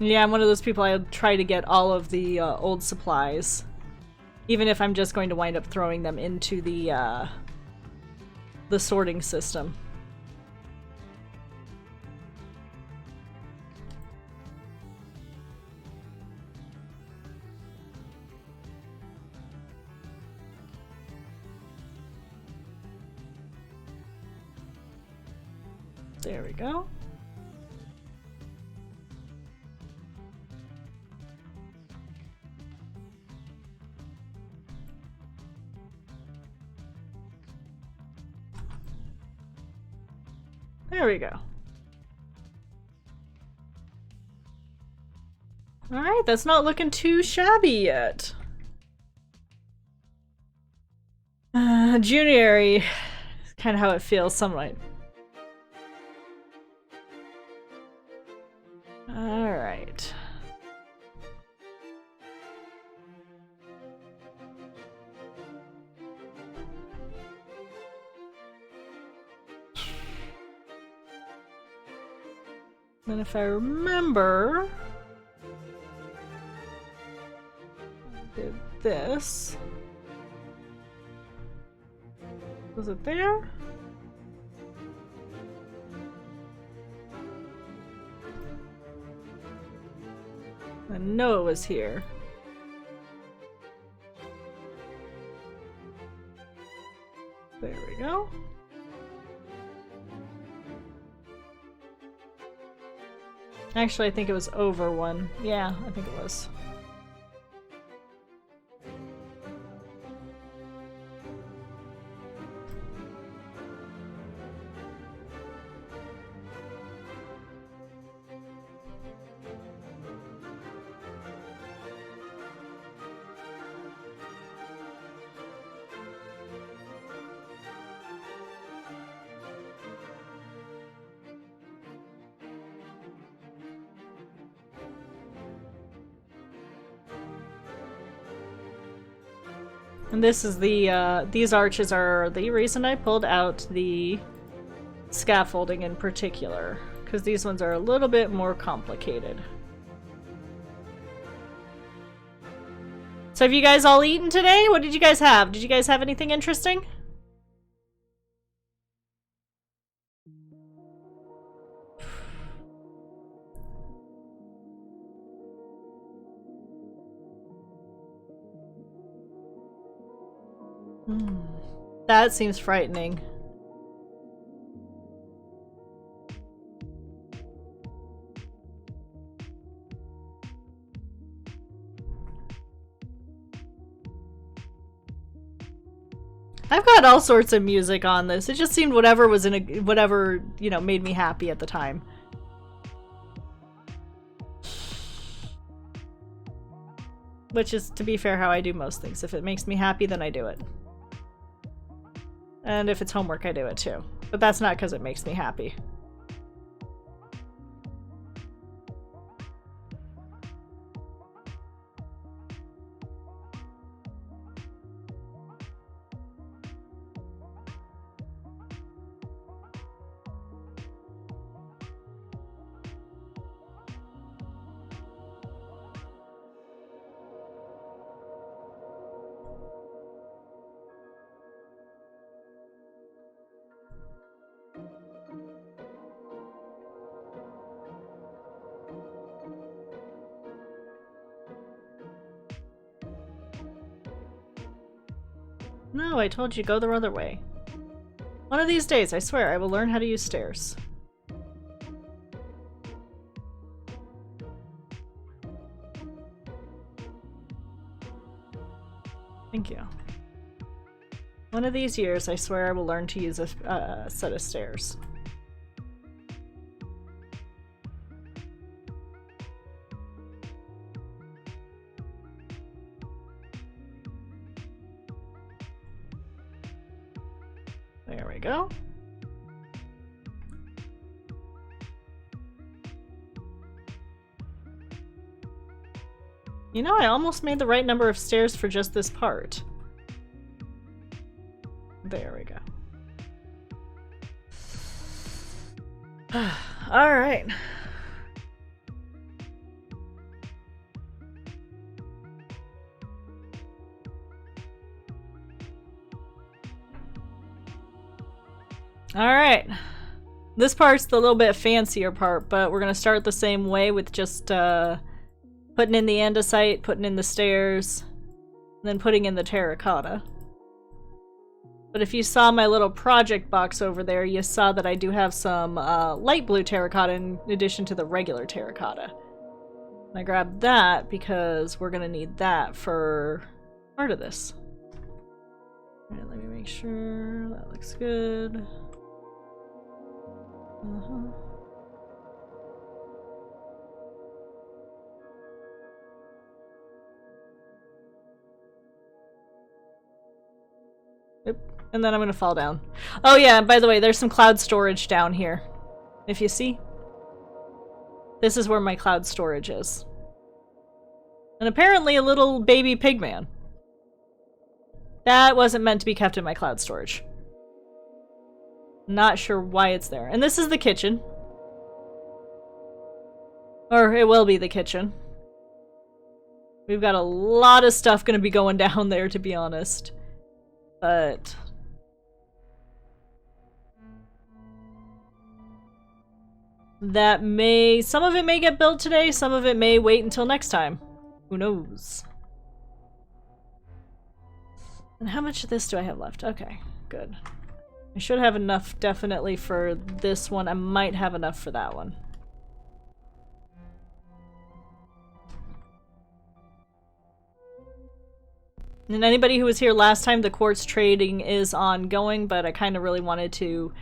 Yeah, I'm one of those people, I try to get all of the old supplies. Even if I'm just going to wind up throwing them into the sorting system. There we go. There we go. Alright, that's not looking too shabby yet. Junior is kind of how it feels somewhat. Alright. And if I remember, I did this. Was it there? I know it was here. There we go. Actually, I think it was over one. Yeah, I think it was. And this is the, these arches are the reason I pulled out the scaffolding in particular, because these ones are a little bit more complicated. So have you guys all eaten today? What did you guys have? Did you guys have anything interesting? That seems frightening. I've got all sorts of music on this. It just seemed whatever was in a whatever, you know, made me happy at the time. Which is, to be fair, how I do most things. If it makes me happy, then I do it. And if it's homework, I do it too. But that's not because it makes me happy. No, I told you, go the other way. One of these days, I swear, I will learn how to use stairs. Thank you. One of these years, I swear I will learn to use a set of stairs. There we go. You know, I almost made the right number of stairs for just this part. There we go. Alright. Alright. This part's the little bit fancier part, but we're gonna start the same way with just putting in the andesite, putting in the stairs, and then putting in the terracotta. But if you saw my little project box over there, you saw that I do have some light blue terracotta in addition to the regular terracotta. And I grabbed that because we're gonna need that for part of this. Alright, let me make sure that looks good. Oop. And then I'm gonna fall down. Oh yeah, and by the way, there's some cloud storage down here. If you see. This is where my cloud storage is. And apparently a little baby pigman. That wasn't meant to be kept in my cloud storage. Not sure why it's there. And this is the kitchen. Or it will be the kitchen. We've got a lot of stuff gonna be going down there, to be honest. But that may... some of it may get built today, some of it may wait until next time. Who knows? And how much of this do I have left? Okay, good. I should have enough definitely for this one. I might have enough for that one. And anybody who was here last time, the quartz trading is ongoing, but I kind of really wanted to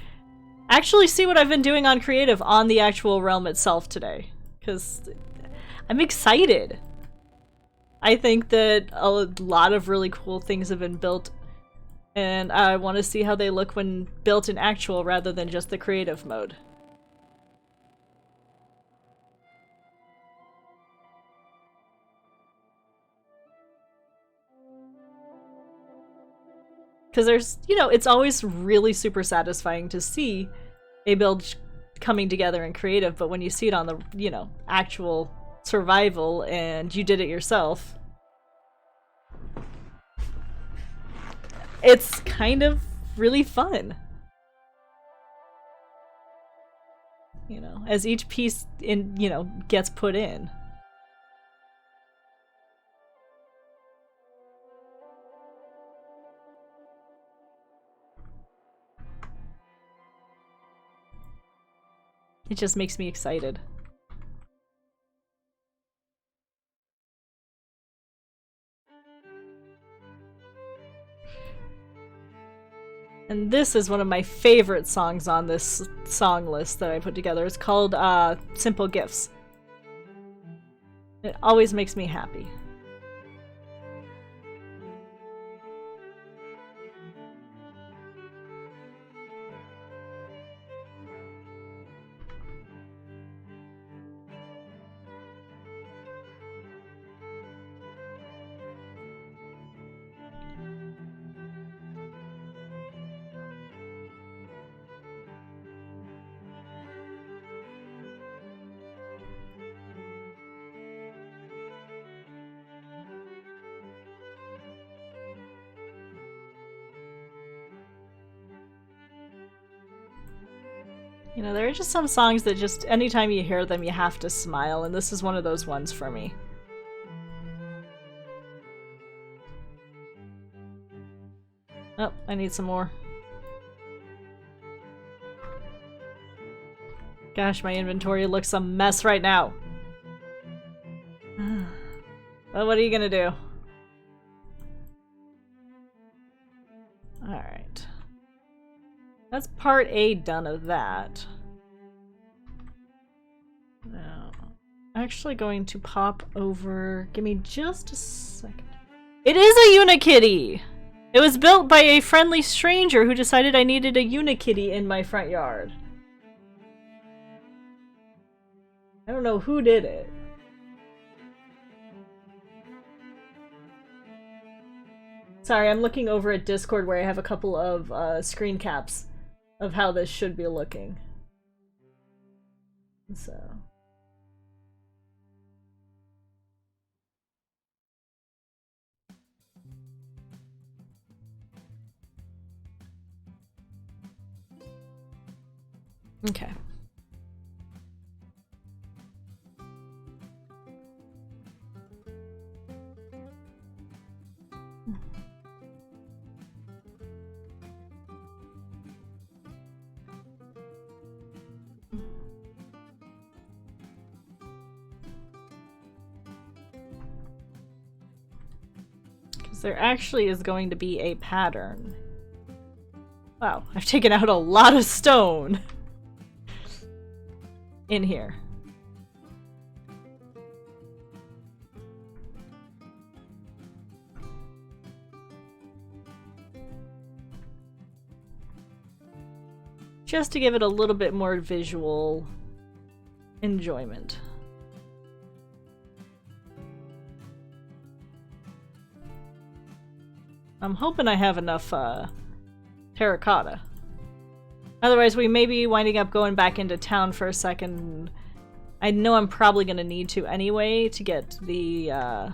actually see what I've been doing on creative on the actual realm itself today. Because I'm excited. I think that a lot of really cool things have been built, and I want to see how they look when built in actual rather than just the creative mode. Because there's, you know, it's always really super satisfying to see a build coming together in creative, but when you see it on the, you know, actual survival and you did it yourself, it's kind of really fun. You know, as each piece in, you know, gets put in. It just makes me excited. And this is one of my favorite songs on this song list that I put together. It's called Simple Gifts. It always makes me happy. You know, there are just some songs that just, anytime you hear them, you have to smile, and this is one of those ones for me. Oh, I need some more. Gosh, my inventory looks a mess right now. Well, what are you gonna do? Alright. That's part A done of that. Now, actually going to pop over... Give me just a second. It is a Unikitty! It was built by a friendly stranger who decided I needed a Unikitty in my front yard. I don't know who did it. Sorry, I'm looking over at Discord where I have a couple of screen caps of how this should be looking. So... Okay. Because there actually is going to be a pattern. Wow, I've taken out a lot of stone in here. Just to give it a little bit more visual enjoyment. I'm hoping I have enough terracotta. Otherwise we may be winding up going back into town for a second. I know I'm probably going to need to anyway to get the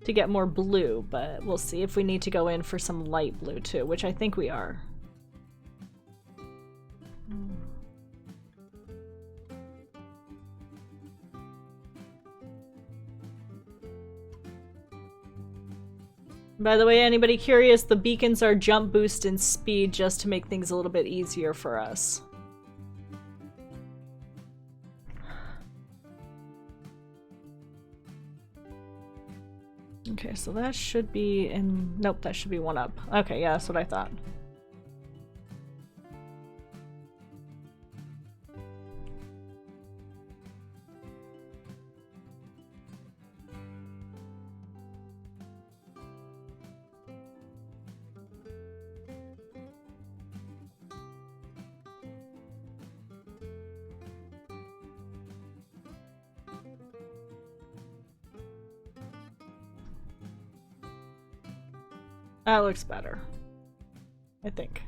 to get more blue, but we'll see if we need to go in for some light blue too, which I think we are. By the way, anybody curious, the beacons are jump boost and speed just to make things a little bit easier for us. Okay, so that should be in... Nope, that should be one up. Okay, yeah, that's what I thought. That looks better, I think.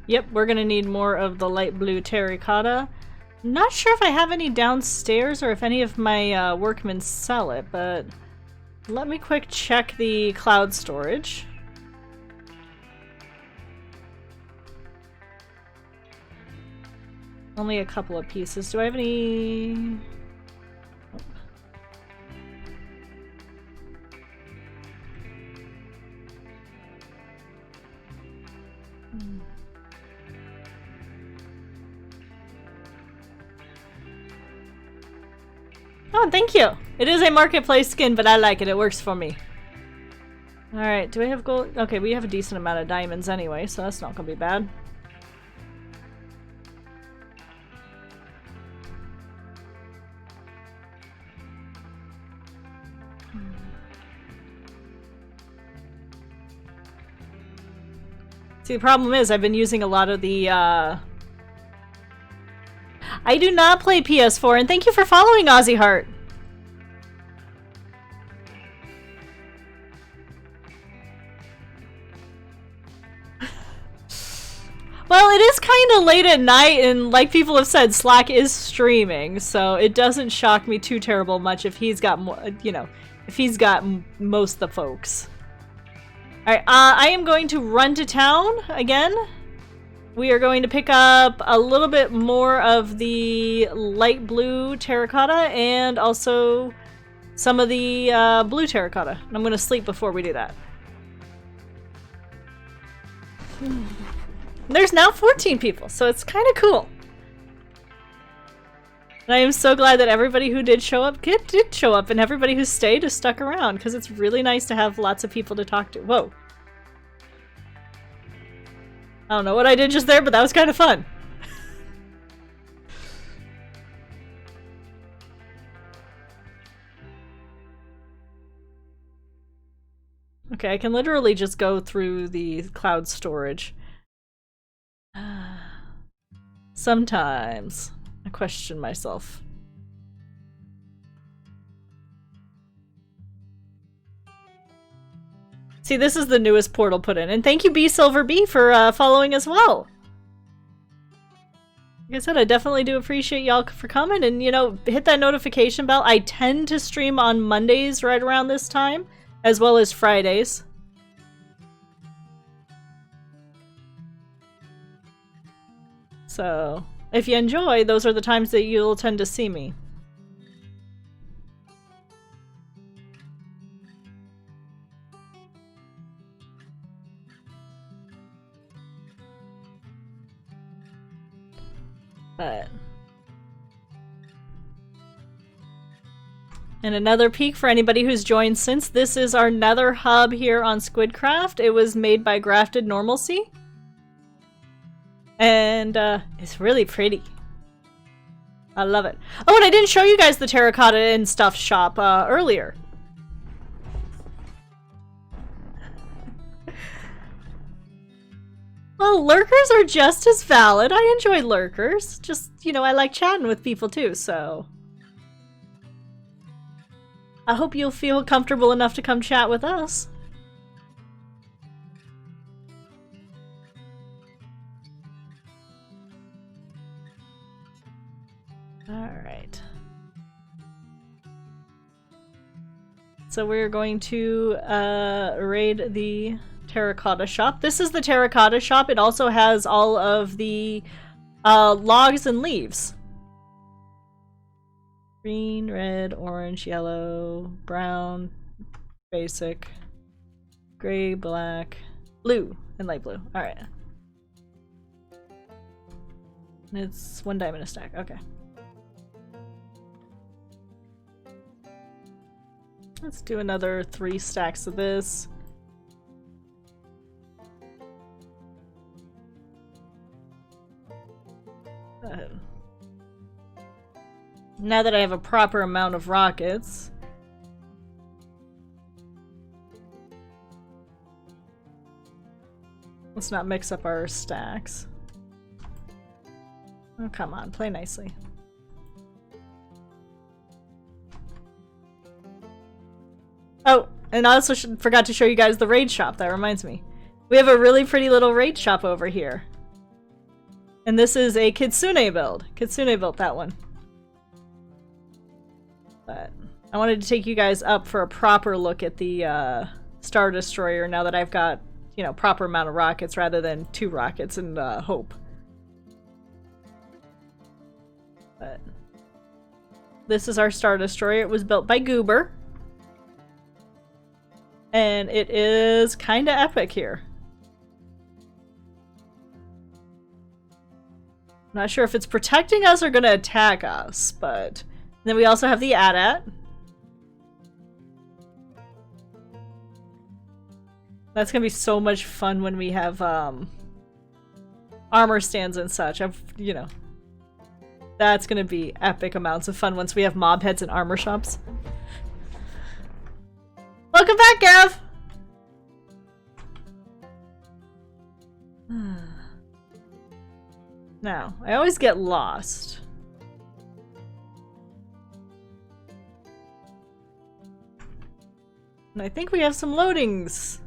Yep, we're gonna need more of the light blue terracotta. Not sure if I have any downstairs or if any of my workmen sell it, but let me quick check the cloud storage. Only a couple of pieces. Do I have any... Oh, thank you! It is a marketplace skin, but I like it. It works for me. Alright, do I have gold? Okay, we have a decent amount of diamonds anyway, so that's not gonna be bad. See, the problem is I've been using a lot of the, I do not play PS4, and thank you for following, Ozzy Heart. Well, it is kind of late at night, and like people have said, Slack is streaming, so it doesn't shock me too terrible much if he's got more, you know, if he's got most of the folks. Alright, I am going to run to town again. We are going to pick up a little bit more of the light blue terracotta and also some of the blue terracotta. I'm going to sleep before we do that. There's now 14 people, so it's kind of cool. And I am so glad that everybody who did show up did show up, and everybody who stayed is stuck around, because it's really nice to have lots of people to talk to. Whoa. I don't know what I did just there, but that was kind of fun. Okay, I can literally just go through the cloud storage. Sometimes I question myself. See, this is the newest portal put in. And thank you, B-Silver-B, for following as well. Like I said, I definitely do appreciate y'all for coming. And, you know, hit that notification bell. I tend to stream on Mondays right around this time, as well as Fridays. So, if you enjoy, those are the times that you'll tend to see me. But... And another peek for anybody who's joined since. This is our nether hub here on Squidcraft. It was made by Grafted Normalcy. And it's really pretty. I love it. Oh, and I didn't show you guys the terracotta and stuff shop earlier. Well, lurkers are just as valid. I enjoy lurkers. Just, you know, I like chatting with people too, so... I hope you'll feel comfortable enough to come chat with us. Alright. So we're going to raid the terracotta shop. This is the terracotta shop. It also has all of the logs and leaves. Green, red, orange, yellow, brown, basic, gray, black, blue, and light blue. Alright. It's 1 diamond a stack. Okay. Let's do another 3 stacks of this. Now that I have a proper amount of rockets. Let's not mix up our stacks. Oh, come on, play nicely. Oh, and I also forgot to show you guys the raid shop. That reminds me. We have a really pretty little raid shop over here. And this is a Kitsune build. Kitsune built that one. But I wanted to take you guys up for a proper look at the Star Destroyer now that I've got, you know, proper amount of rockets rather than 2 rockets and hope. But this is our Star Destroyer. It was built by Goober. And it is kinda epic here. Not sure if it's protecting us or gonna attack us, but... Then we also have the AT-AT. That's gonna be so much fun when we have, armor stands and such. You know. That's gonna be epic amounts of fun once we have mob heads and armor shops. Welcome back, Gav! Now, I always get lost. And I think we have some loadings.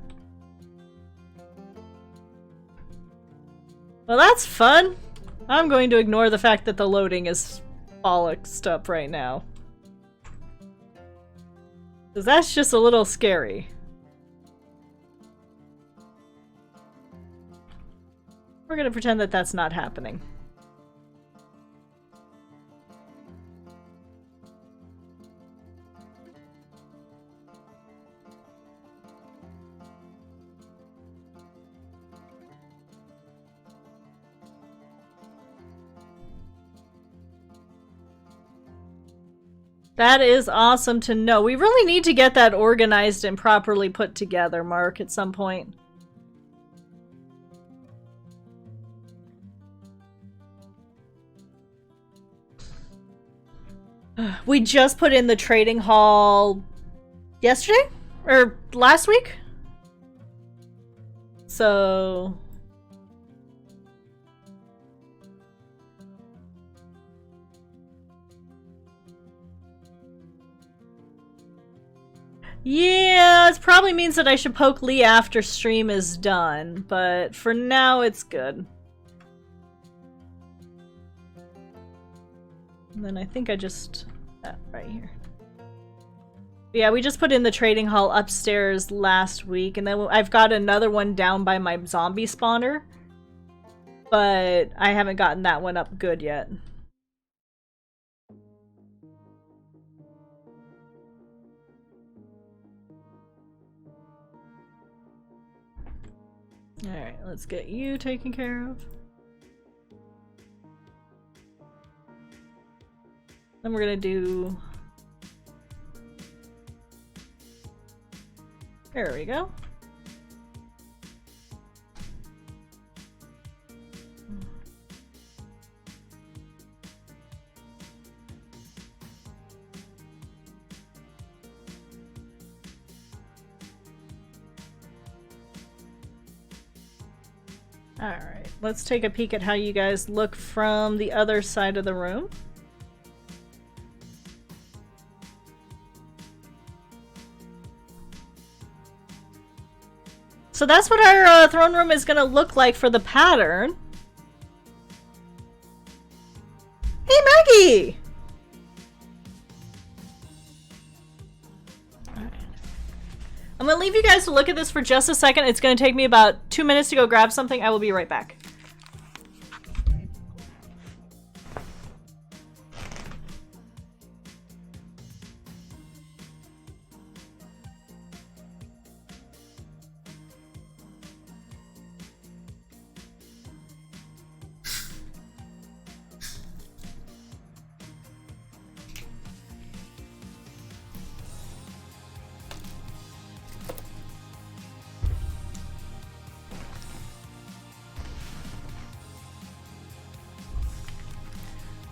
Well, that's fun. I'm going to ignore the fact that the loading is bollocksed up right now. Because that's just a little scary. We're gonna pretend that that's not happening. That is awesome to know. We really need to get that organized and properly put together, Mark, at some point. We just put in the trading hall yesterday? Or last week? So... yeah, it probably means that I should poke Lee after stream is done, but for now it's good. And then I think I just... right here. Yeah, we just put in the trading hall upstairs last week, and then I've got another one down by my zombie spawner. But I haven't gotten that one up good yet. Alright, let's get you taken care of. Then we're gonna do... there we go. Alright, let's take a peek at how you guys look from the other side of the room. So that's what our throne room is going to look like for the pattern. Hey, Maggie! Alright. I'm going to leave you guys to look at this for just a second. It's going to take me about 2 minutes to go grab something. I will be right back.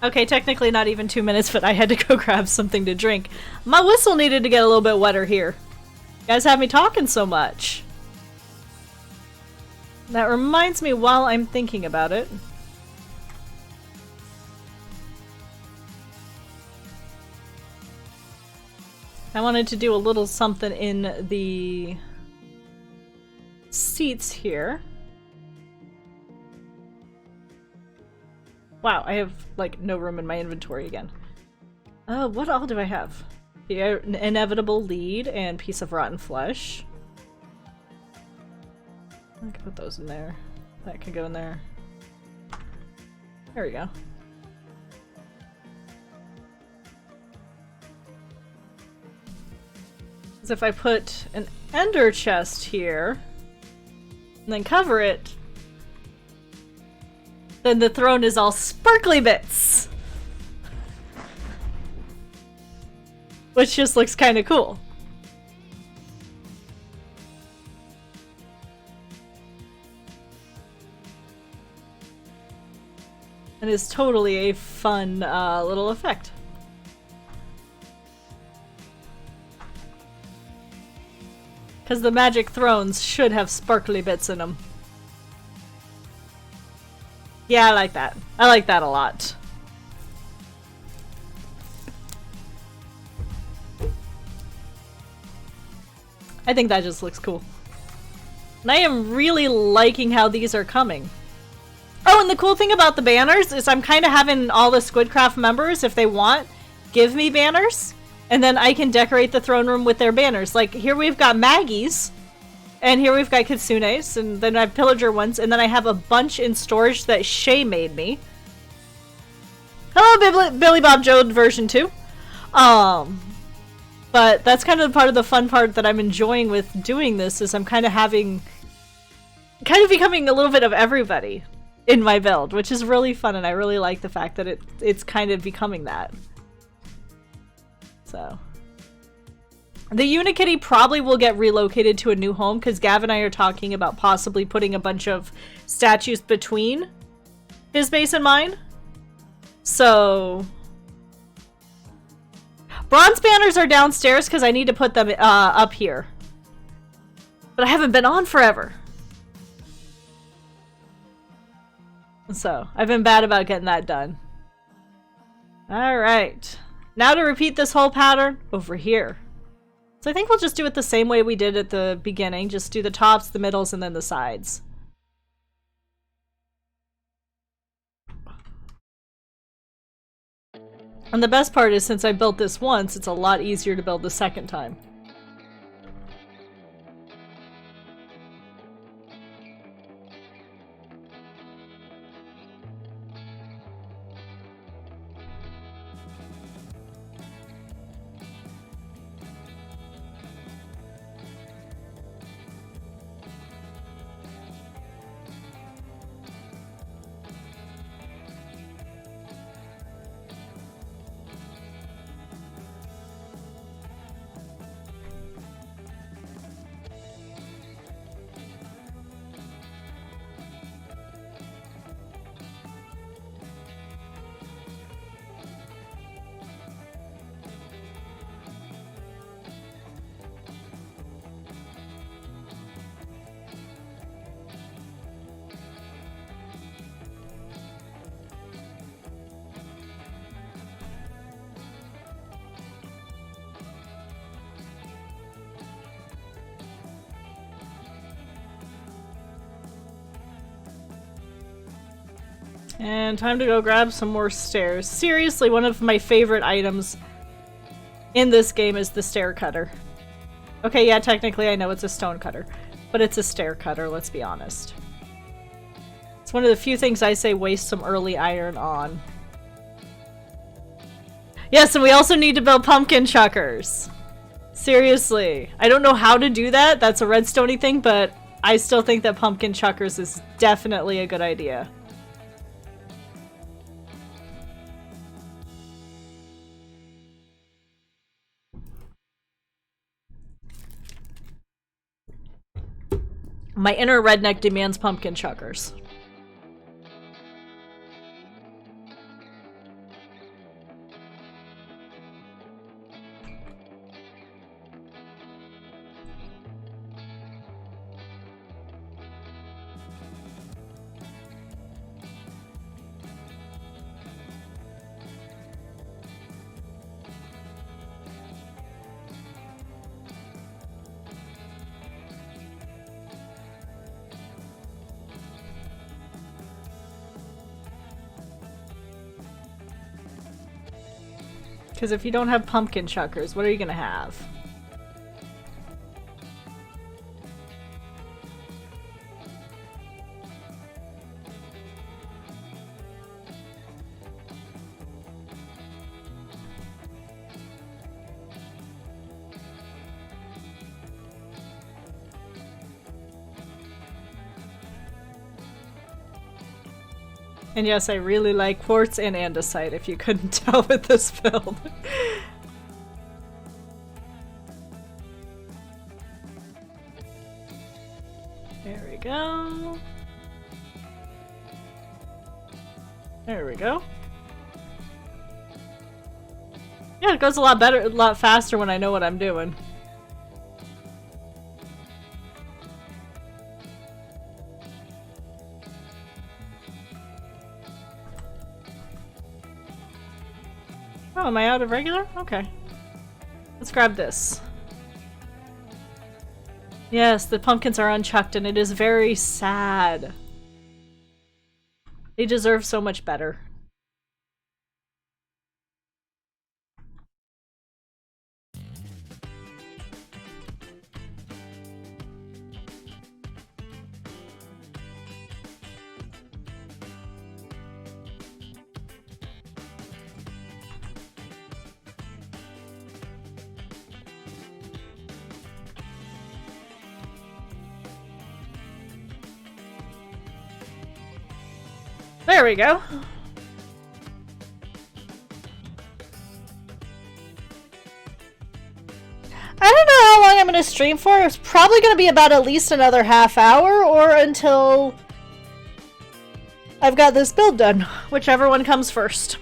Okay, technically not even 2 minutes, but I had to go grab something to drink. My whistle needed to get a little bit wetter here. You guys have me talking so much. That reminds me while I'm thinking about it. I wanted to do a little something in the seats here. Wow, I have, like, no room in my inventory again. What all do I have? The inevitable lead and piece of rotten flesh. I can put those in there. That can go in there. There we go. Because if I put an ender chest here, and then cover it, then the throne is all sparkly bits. Which just looks kind of cool. And is totally a fun little effect. Because the magic thrones should have sparkly bits in them. Yeah, I like that. I like that a lot. I think that just looks cool. And I am really liking how these are coming. Oh, and the cool thing about the banners is I'm kind of having all the Squidcraft members, if they want, give me banners. And then I can decorate the throne room with their banners. Like, here we've got Maggie's. And here we've got Kitsune's, and then I have Pillager ones, and then I have a bunch in storage that Shay made me. Hello, Billy Bob Joe version 2. But that's kind of part of the fun part that I'm enjoying with doing this, is I'm kind of becoming a little bit of everybody in my build, which is really fun, and I really like the fact that it's kind of becoming that. So... the Unikitty probably will get relocated to a new home, because Gav and I are talking about possibly putting a bunch of statues between his base and mine. So... bronze banners are downstairs because I need to put them up here. But I haven't been on forever. So, I've been bad about getting that done. Alright. Now to repeat this whole pattern over here. So I think we'll just do it the same way we did at the beginning. Just do the tops, the middles, and then the sides. And the best part is, since I built this once, it's a lot easier to build the second time. And time to go grab some more stairs. Seriously, one of my favorite items in this game is the stair cutter. Okay, yeah, technically I know it's a stone cutter, but it's a stair cutter, let's be honest. It's one of the few things I say waste some early iron on. Yes, and we also need to build pumpkin chuckers. Seriously. I don't know how to do that, that's a redstone-y thing, but I still think that pumpkin chuckers is definitely a good idea. My inner redneck demands pumpkin chuckers. Because if you don't have pumpkin chuckers, what are you gonna have? And yes, I really like quartz and andesite, if you couldn't tell with this build. There we go. There we go. Yeah, it goes a lot better, a lot faster when I know what I'm doing. Oh, am I out of regular? Okay. Let's grab this. Yes, the pumpkins are unchucked and it is very sad. They deserve so much better. There we go. I don't know how long I'm going to stream for. It's probably going to be about at least another half hour or until I've got this build done. Whichever one comes first.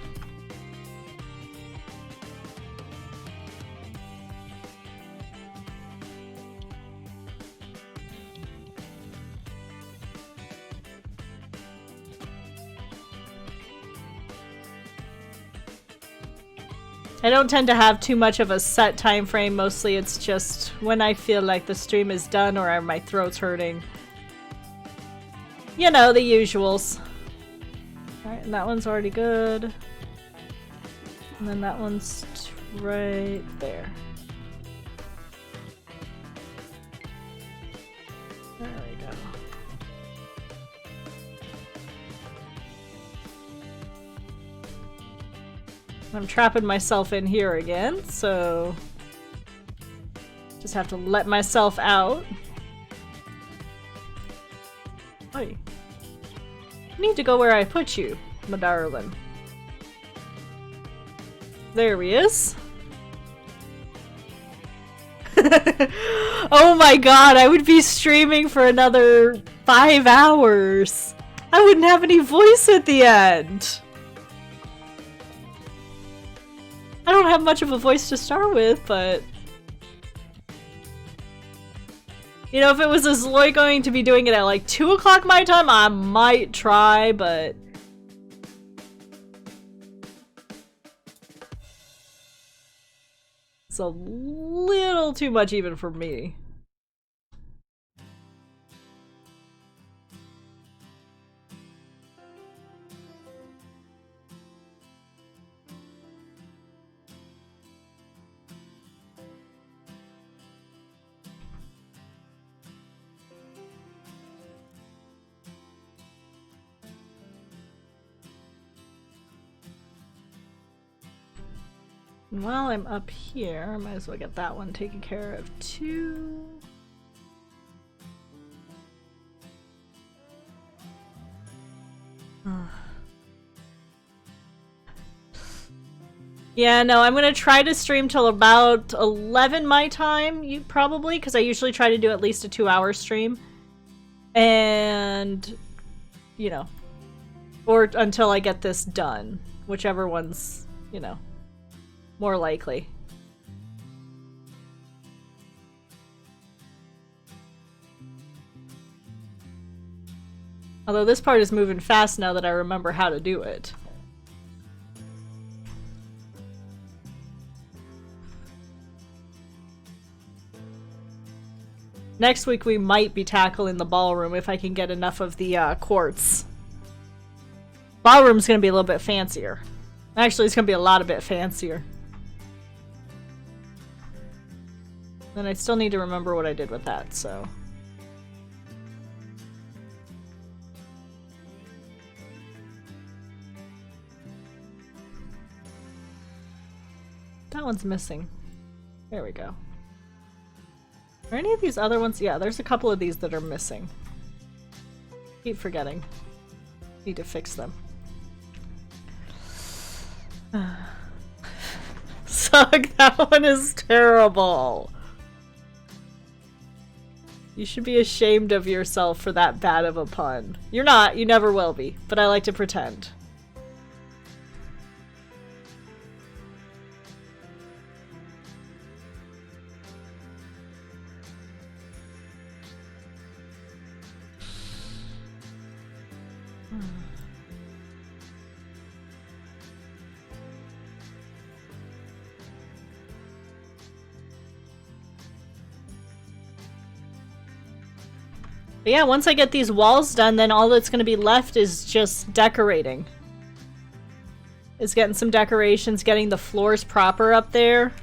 I don't tend to have too much of a set time frame. Mostly it's just when I feel like the stream is done or my throat's hurting. You know, the usuals. Alright, and that one's already good. And then that one's right there. There we go. I'm trapping myself in here again, so just have to let myself out. Oi. I need to go where I put you, my darling. There he is. Oh my god, I would be streaming for another 5 hours. I wouldn't have any voice at the end. I don't have much of a voice to start with, but... You know, if it was Zloy going to be doing it at like 2 o'clock my time, I might try, but... It's a little too much even for me. And while I'm up here, I might as well get that one taken care of too. Yeah, no, I'm gonna try to stream till about 11 my time, probably, because I usually try to do at least a 2-hour stream. And, you know, or until I get this done, whichever one's, you know, more likely. Although this part is moving fast now that I remember how to do it. Next week we might be tackling the ballroom if I can get enough of the quartz. Ballroom's gonna be a little bit fancier. Actually, it's gonna be a lot bit fancier. Then I still need to remember what I did with that, so... That one's missing. There we go. Are any of these other ones? Yeah, there's a couple of these that are missing. Keep forgetting. Need to fix them. Suck, that one is terrible. You should be ashamed of yourself for that bad of a pun. You're not, you never will be, but I like to pretend. But yeah, once I get these walls done, then all that's going to be left is just decorating. Is getting some decorations, getting the floors proper up there.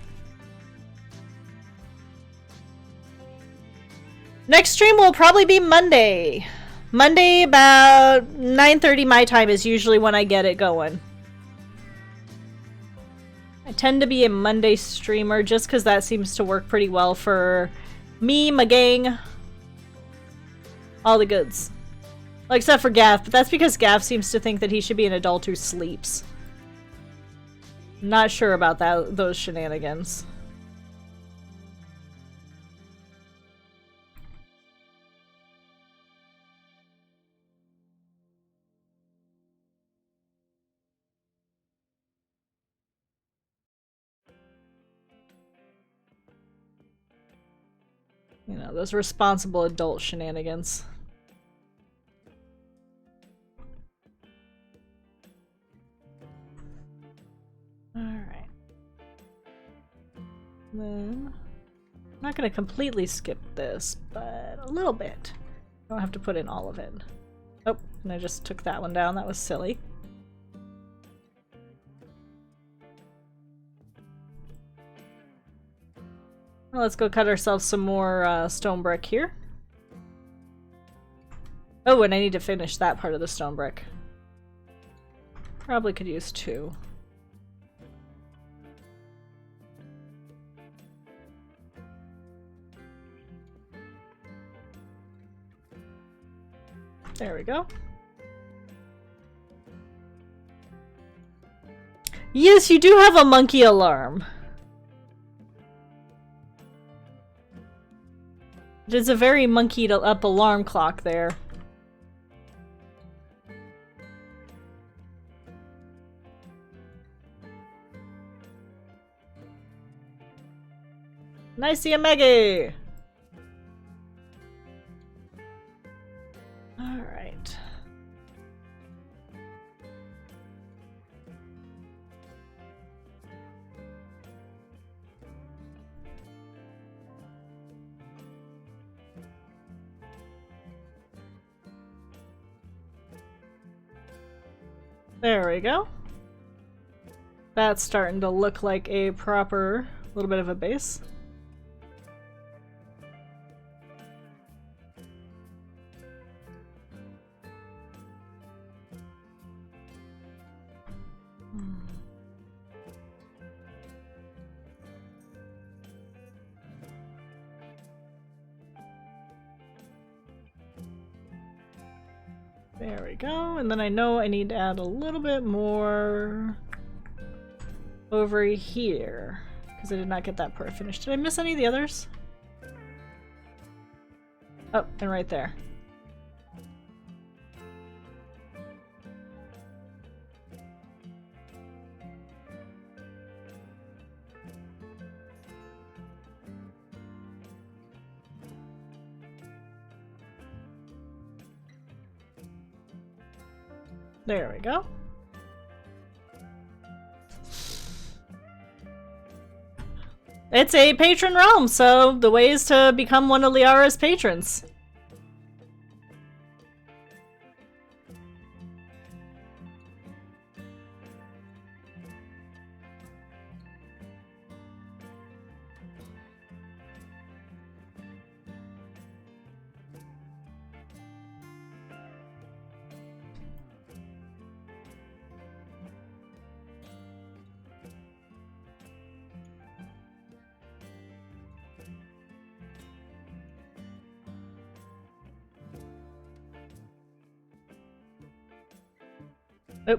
Next stream will probably be Monday. Monday about 9:30 my time is usually when I get it going. I tend to be a Monday streamer just because that seems to work pretty well for me, my gang. All the goods. Well, except for Gav, but that's because Gav seems to think that he should be an adult who sleeps. Not sure about those shenanigans. You know, those responsible adult shenanigans. Alright. Then, I'm not gonna completely skip this, but a little bit. I don't have to put in all of it. Oh, and I just took that one down. That was silly. Well, let's go cut ourselves some more stone brick here. Oh, and I need to finish that part of the stone brick. Probably could use 2. There we go. Yes, you do have a monkey alarm. It is a very monkeyed up alarm clock there. Nice to see you, Maggie! Alright. There we go. That's starting to look like a proper little bit of a base. There we go, and then I know I need to add a little bit more over here, because I did not get that part finished. Did I miss any of the others? Oh, and right there. There we go. It's a patron realm, so the way is to become one of Liara's patrons. Oh.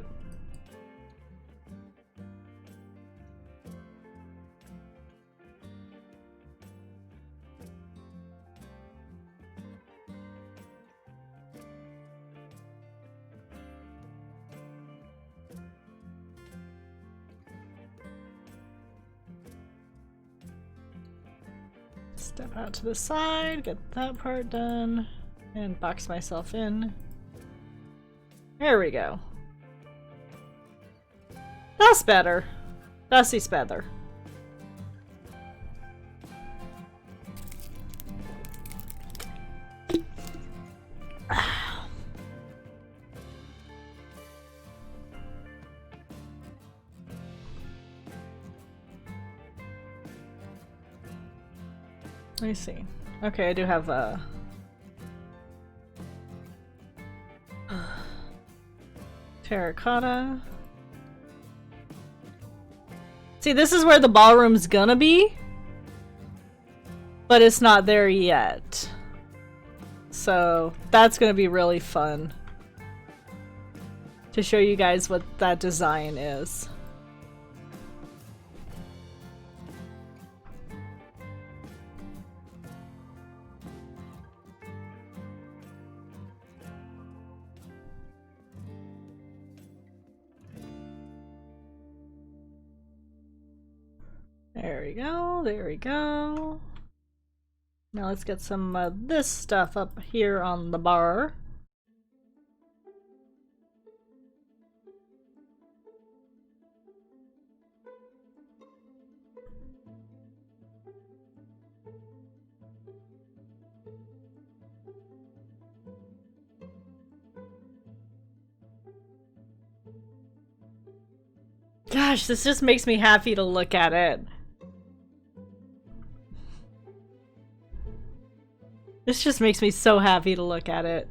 Step out to the side, get that part done, and box myself in. There we go. That's better. That's better. Let me see. Okay, I do have terracotta. See, this is where the ballroom's gonna be, but it's not there yet. So that's gonna be really fun to show you guys what that design is. There we go, there we go. Now let's get some of this stuff up here on the bar. Gosh, this just makes me happy to look at it. This just makes me so happy to look at it.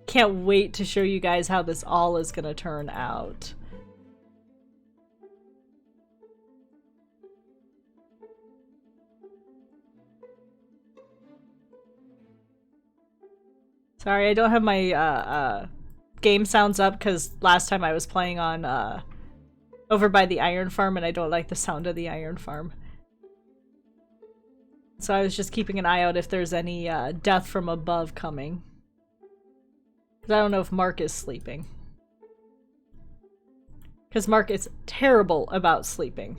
Can't wait to show you guys how this all is gonna turn out. Sorry, I don't have my game sounds up because last time I was playing on over by the iron farm and I don't like the sound of the iron farm. So I was just keeping an eye out if there's any death from above coming. Because I don't know if Mark is sleeping. Because Mark is terrible about sleeping.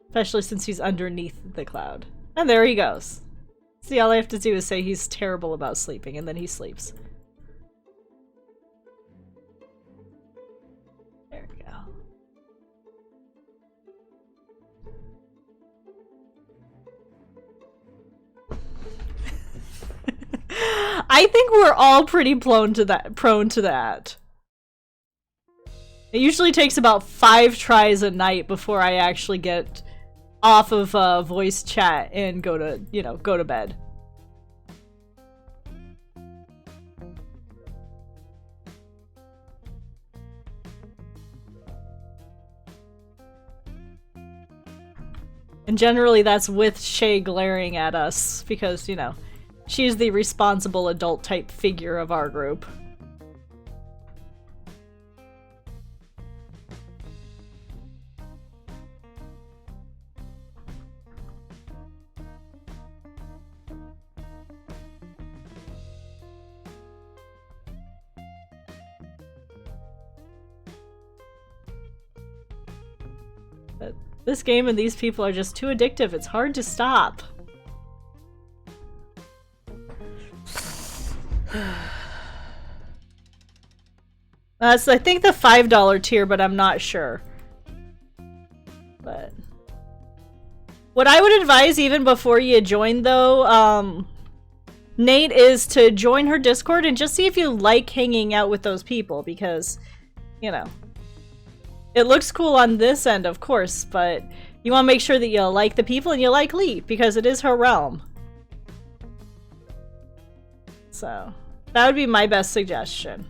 Especially since he's underneath the cloud. And there he goes. See, all I have to do is say he's terrible about sleeping, and then he sleeps. There we go. I think we're all pretty prone to that. It usually takes about 5 tries a night before I actually get off of voice chat and go to, you know, go to bed. And generally that's with Shay glaring at us because, you know, she's the responsible adult type figure of our group. But this game and these people are just too addictive. It's hard to stop. That's, I think, the $5 tier, but I'm not sure. But what I would advise even before you join, though, Nate, is to join her Discord and just see if you like hanging out with those people, because, you know, it looks cool on this end, of course, but you want to make sure that you like the people and you like Lee, because it is her realm. So, that would be my best suggestion.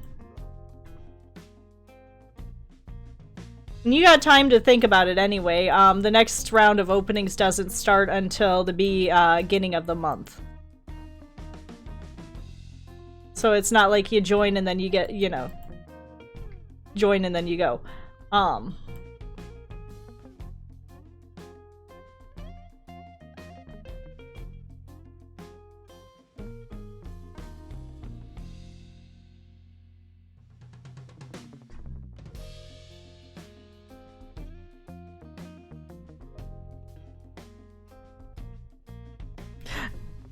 And you got time to think about it anyway. The next round of openings doesn't start until the beginning of the month. So it's not like you join and then you get, you know, join and then you go.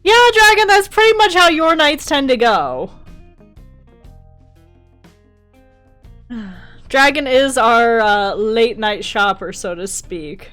Yeah, Dragon, that's pretty much how your nights tend to go. Dragon is our late night shopper, so to speak.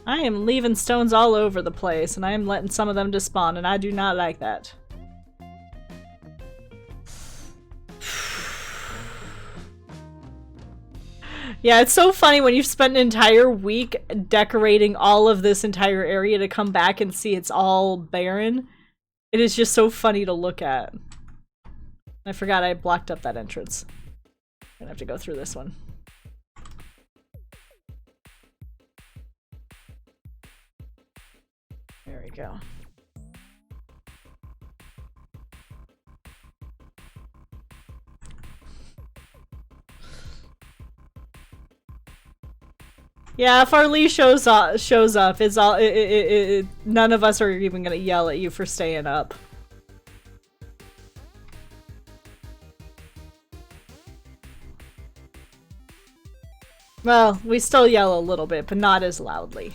I am leaving stones all over the place, and I am letting some of them despawn, and I do not like that. Yeah, it's so funny when you've spent an entire week decorating all of this entire area to come back and see it's all barren. It is just so funny to look at. I forgot I blocked up that entrance. I'm gonna have to go through this one. There we go. Yeah, if our Lee shows up, it's all none of us are even gonna yell at you for staying up. Well, we still yell a little bit, but not as loudly.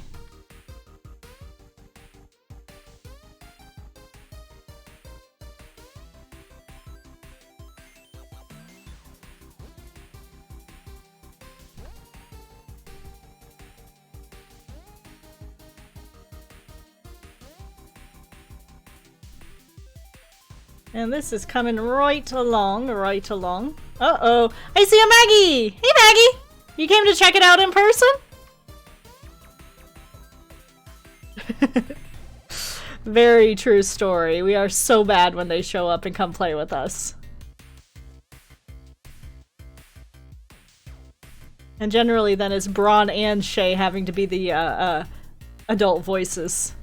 And this is coming right along, right along. Uh-oh. I see a Maggie! Hey, Maggie! You came to check it out in person? Very true story. We are so bad when they show up and come play with us. And generally then it's Braun and Shay having to be the adult voices.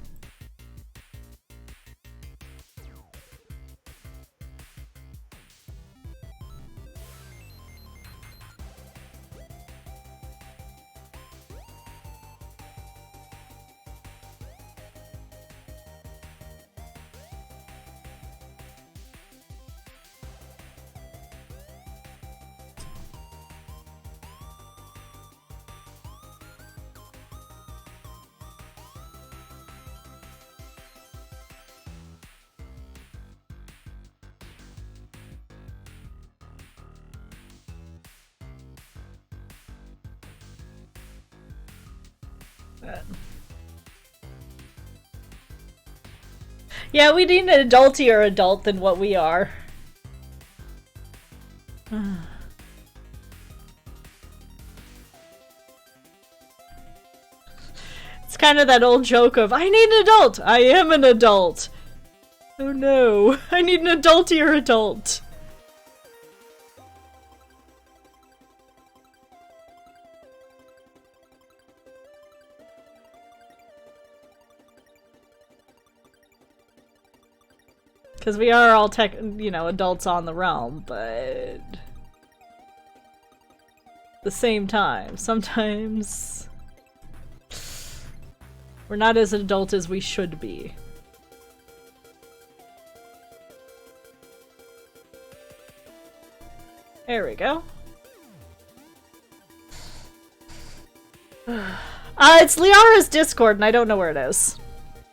Yeah, we need an adultier adult than what we are. It's kind of that old joke of, I need an adult! I am an adult! Oh no, I need an adultier adult! Because we are all adults on the realm, but at the same time, sometimes we're not as adult as we should be. There we go. It's Liara's Discord, and I don't know where it is.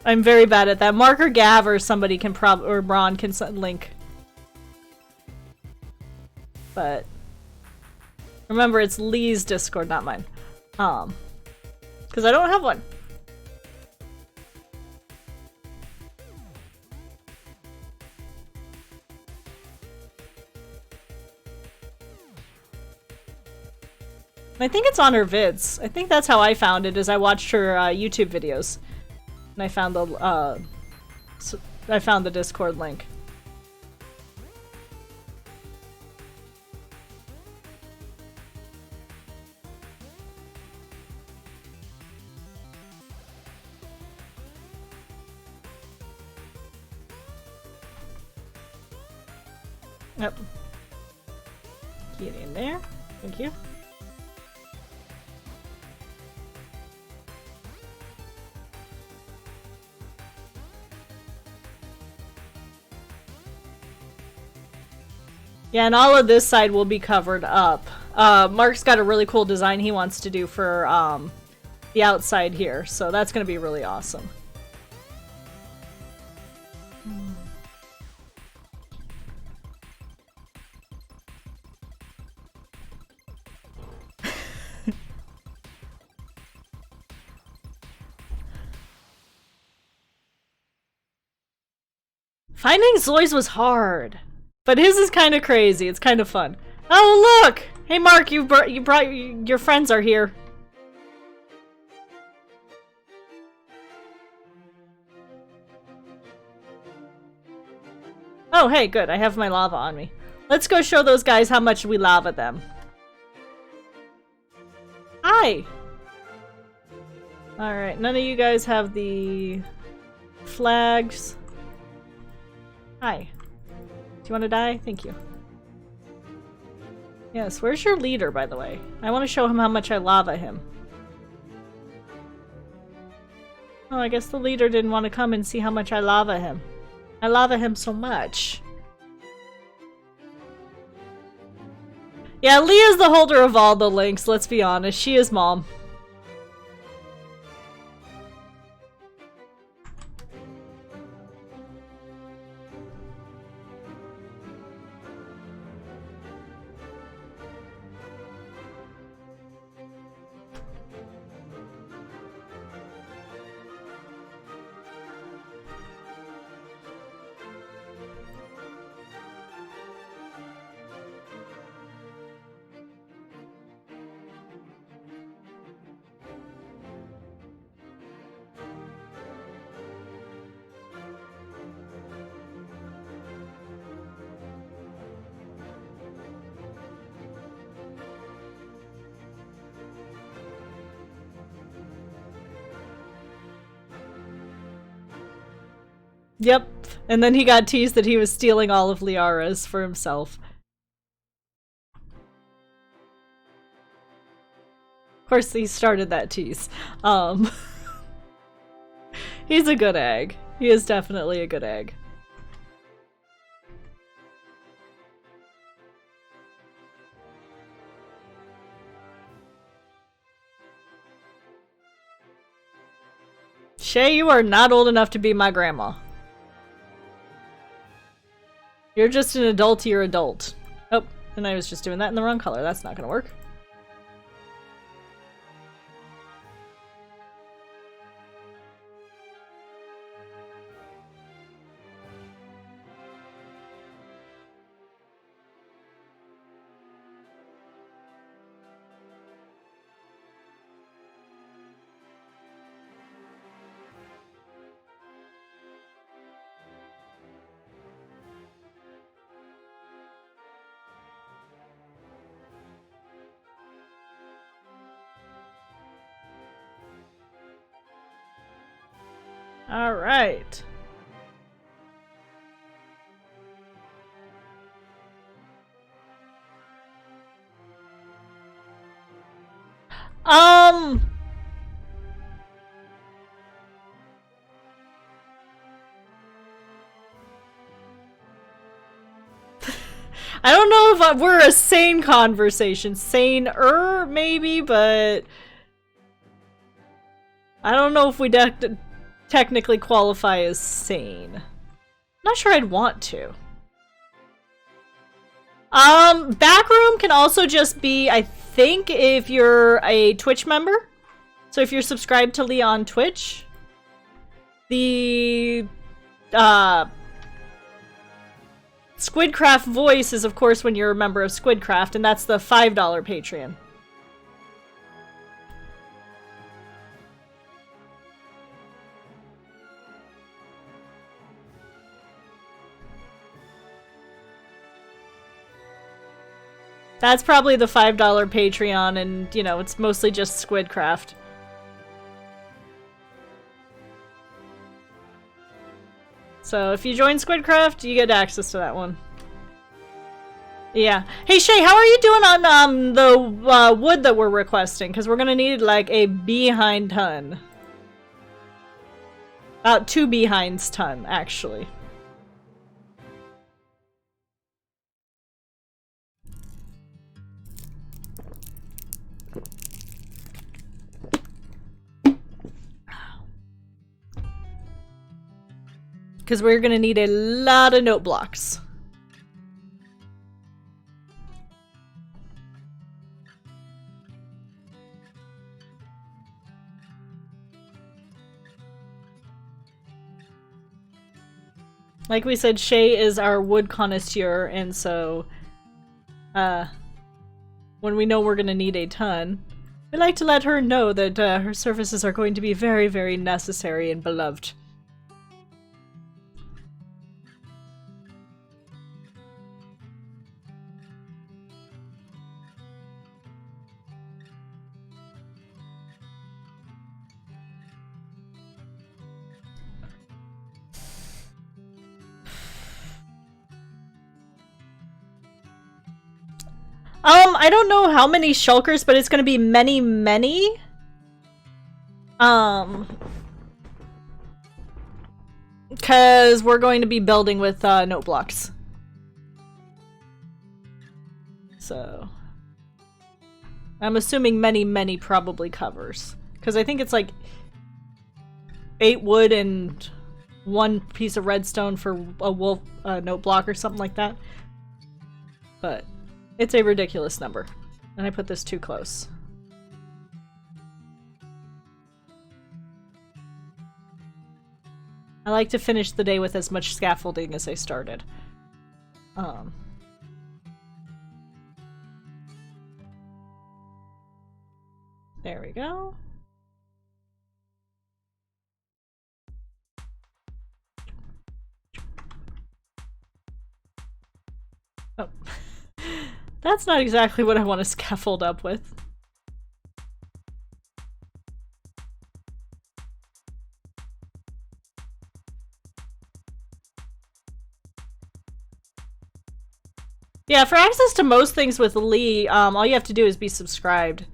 I'm very bad at that. Mark or Gav or somebody can or Braun can link. But remember, it's Lee's Discord, not mine. Because I don't have one. I think it's on her vids. I think that's how I found it, is I watched her YouTube videos. And I found the Discord link. Yep. Get in there. Thank you. Yeah, and all of this side will be covered up. Mark's got a really cool design he wants to do for the outside here, so that's going to be really awesome. Finding Zoi's was hard. But his is kind of crazy. It's kind of fun. Oh, look! Hey, Mark, you brought your friends are here. Oh, hey, good. I have my lava on me. Let's go show those guys how much we lava them. Hi! Alright, none of you guys have the flags. Hi. Do you want to die? Thank you. Yes, where's your leader, by the way? I want to show him how much I lava him. Oh, I guess the leader didn't want to come and see how much I lava him. I lava him so much. Yeah, Leah's the holder of all the links, let's be honest. She is mom. Yep, and then he got teased that he was stealing all of Liara's for himself. Of course, he started that tease. He's a good egg. He is definitely a good egg. Shay, you are not old enough to be my grandma. You're just an adultier adult. Oh, and I was just doing that in the wrong color. That's not gonna work. All right. I don't know if we're a sane conversation. Sane-er, maybe, but I don't know if we technically qualify as sane. Not sure I'd want to. Backroom can also just be, I think, if you're a Twitch member. So if you're subscribed to Leah on Twitch, the Squidcraft voice is, of course, when you're a member of Squidcraft, and that's the $5 Patreon. That's probably the $5 Patreon, and, you know, it's mostly just Squidcraft. So if you join Squidcraft, you get access to that one. Yeah. Hey Shay, how are you doing on the wood that we're requesting? Because we're gonna need like a behind ton. About 2 behinds ton, actually. Because we're gonna need a lot of note blocks. Like we said, Shay is our wood connoisseur, and so when we know we're gonna need a ton, we like to let her know that her services are going to be very, very necessary and beloved. I don't know how many shulkers, but it's gonna be many, many. Because we're going to be building with note blocks. So, I'm assuming many, many probably covers. Because I think it's like 8 wood and 1 piece of redstone for a wolf note block or something like that. But it's a ridiculous number. And I put this too close. I like to finish the day with as much scaffolding as I started. There we go. Oh. That's not exactly what I want to scaffold up with. Yeah, for access to most things with Lee, all you have to do is be subscribed.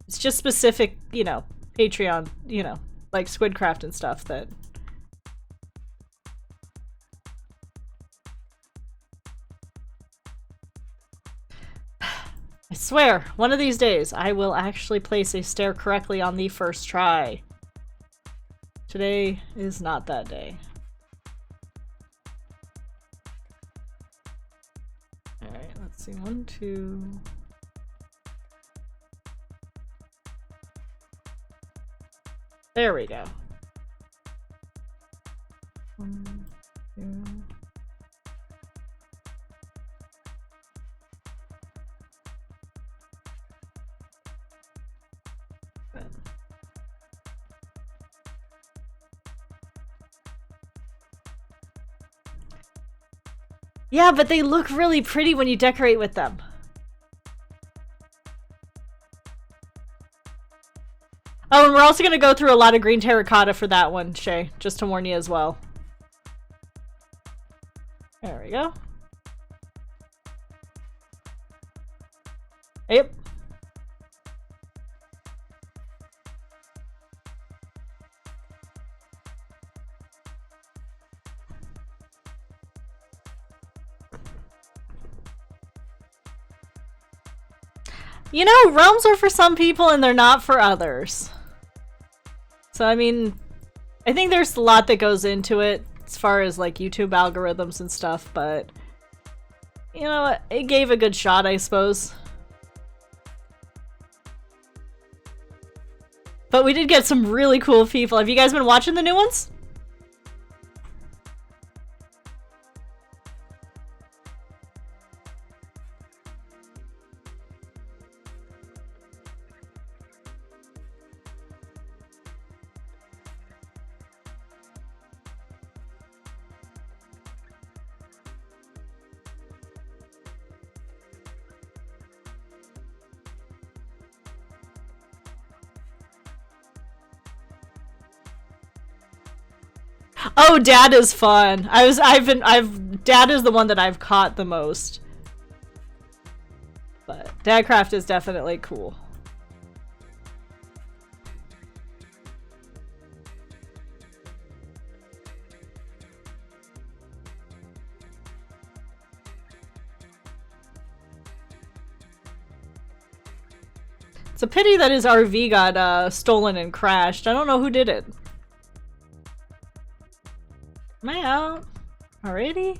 It's just specific, you know, Patreon, you know, like Squidcraft and stuff that... I swear, one of these days, I will actually place a stair correctly on the first try. Today is not that day. Alright, let's see. 1, 2... There we go. 1, 2... Yeah, but they look really pretty when you decorate with them. Oh, and we're also going to go through a lot of green terracotta for that one, Shay. Just to warn you as well. There we go. Yep. You know, realms are for some people and they're not for others. So, I mean, I think there's a lot that goes into it as far as, like, YouTube algorithms and stuff, but, you know, it gave a good shot, I suppose. But we did get some really cool people. Have you guys been watching the new ones? Oh, Dad is fun. Dad is the one that I've caught the most. But Dadcraft is definitely cool. It's a pity that his RV got stolen and crashed. I don't know who did it. Am I out already?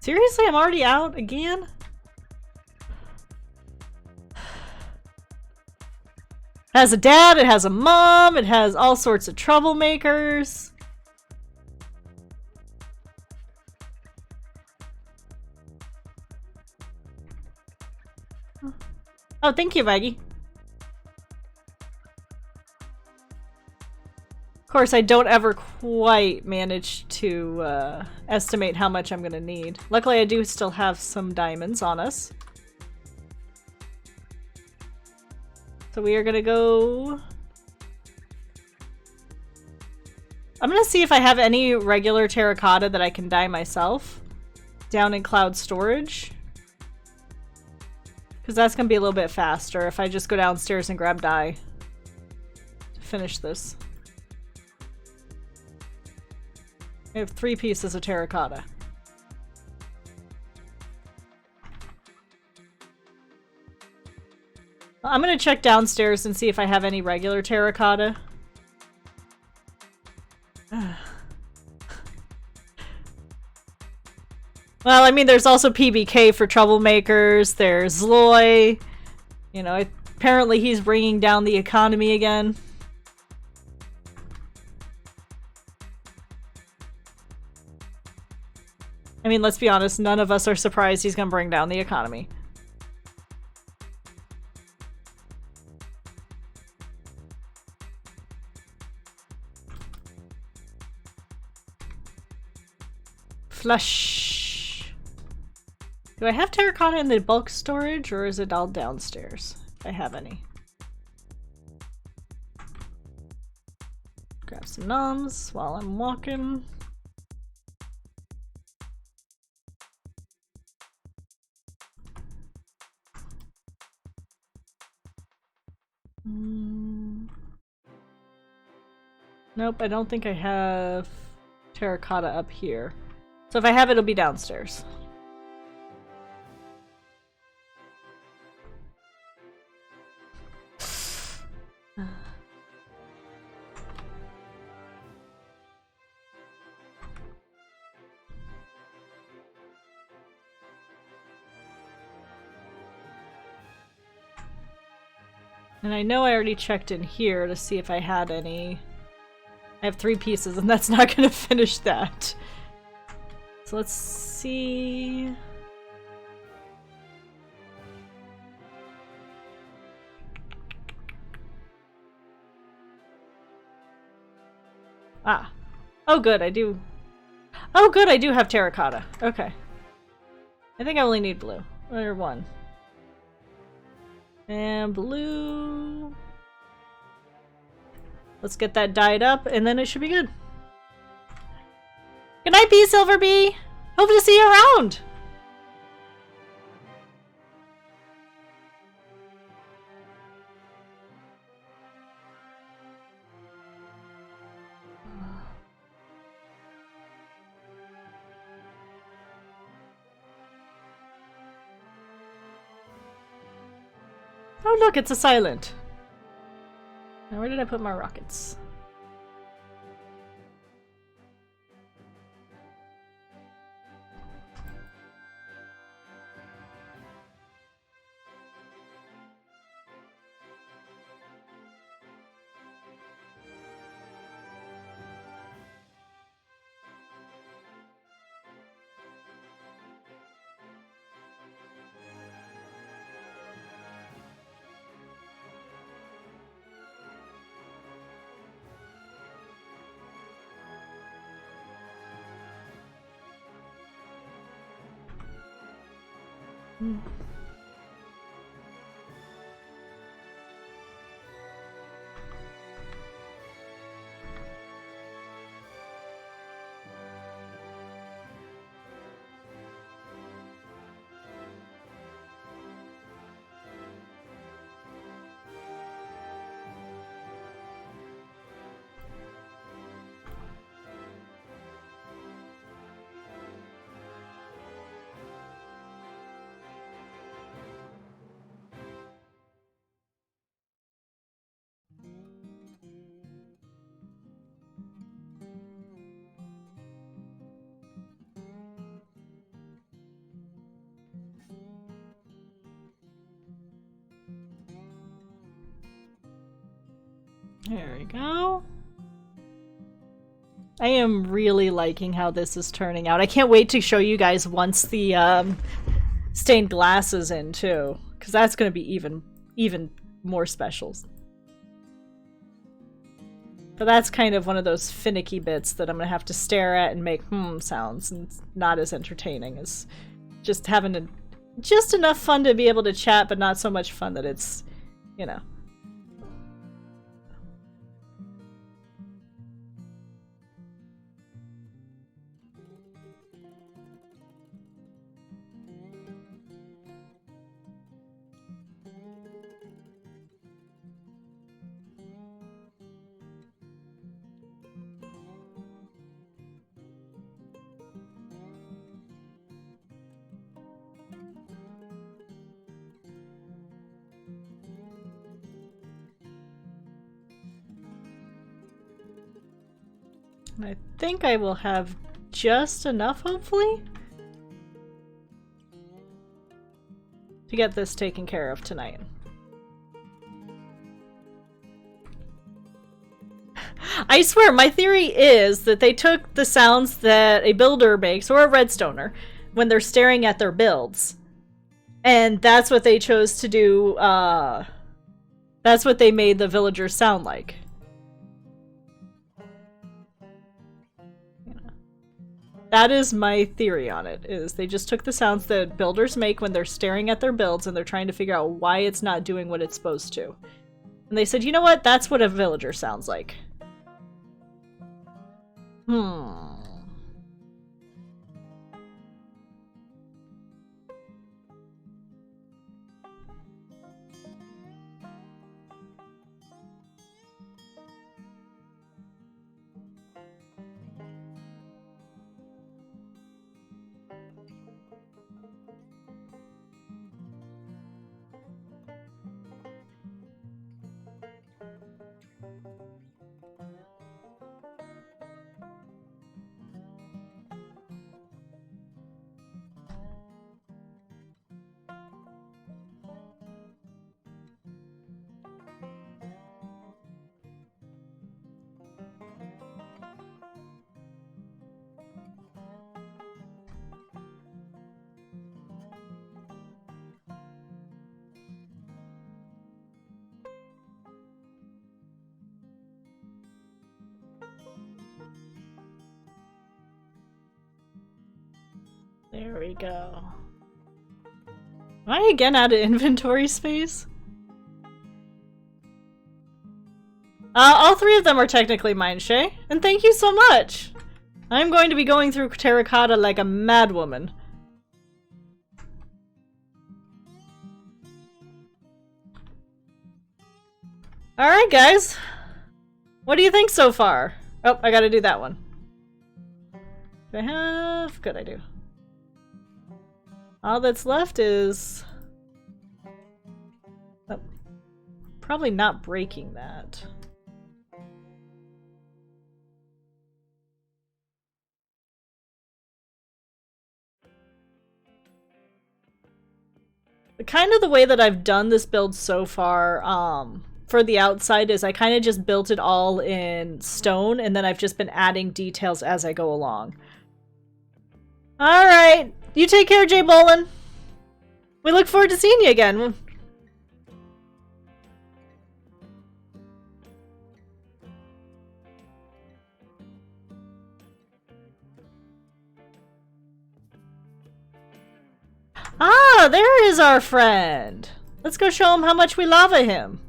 Seriously, I'm already out again? It has a dad, it has a mom, it has all sorts of troublemakers. Oh, thank you, Maggie. Of course, I don't ever quite manage to estimate how much I'm gonna need. Luckily, I do still have some diamonds on us. So we are gonna go... I'm gonna see if I have any regular terracotta that I can dye myself down in cloud storage. Because that's gonna be a little bit faster if I just go downstairs and grab dye to finish this. I have 3 pieces of terracotta. I'm gonna check downstairs and see if I have any regular terracotta. Well, I mean, there's also PBK for troublemakers. There's Loy. You know, apparently he's bringing down the economy again. I mean, let's be honest, none of us are surprised he's gonna bring down the economy. Flush. Do I have terracotta in the bulk storage, or is it all downstairs? If I have any. Grab some noms while I'm walking. Nope, I don't think I have terracotta up here. So if I have it, it'll be downstairs. And I know I already checked in here to see if I had any. I have 3 pieces and that's not gonna finish that. So let's see. Ah. Oh good, I do. Oh good, I do have terracotta. Okay. I think I only need blue. Or 1. And blue. Let's get that dyed up, and then it should be good. Good night, Bee Silver Bee! Hope to see you around! Oh look, it's a silent. Now where did I put my rockets? There we go. I am really liking how this is turning out. I can't wait to show you guys once the stained glass is in too, because that's going to be even more specials. But that's kind of one of those finicky bits that I'm going to have to stare at and make sounds, and it's not as entertaining as just having just enough fun to be able to chat, but not so much fun that it's, you know. I think I will have just enough, hopefully, to get this taken care of tonight. I swear, my theory is that they took the sounds that a builder makes, or a redstoner, when they're staring at their builds. And that's what they chose to do, that's what they made the villagers sound like. That is my theory on it, is they just took the sounds that builders make when they're staring at their builds and they're trying to figure out why it's not doing what it's supposed to. And they said, you know what? That's what a villager sounds like. There we go. Am I again out of inventory space? All three of them are technically mine, Shay. And thank you so much! I'm going to be going through terracotta like a madwoman. Alright, guys. What do you think so far? Oh, I gotta do that one. Do I have? Good, I do. All that's left is... oh, probably not breaking that. Kind of the way that I've done this build so far, for the outside is I kind of just built it all in stone, and then I've just been adding details as I go along. Alright, you take care, Jay Bolin. We look forward to seeing you again. Ah, there is our friend. Let's go show him how much we love him.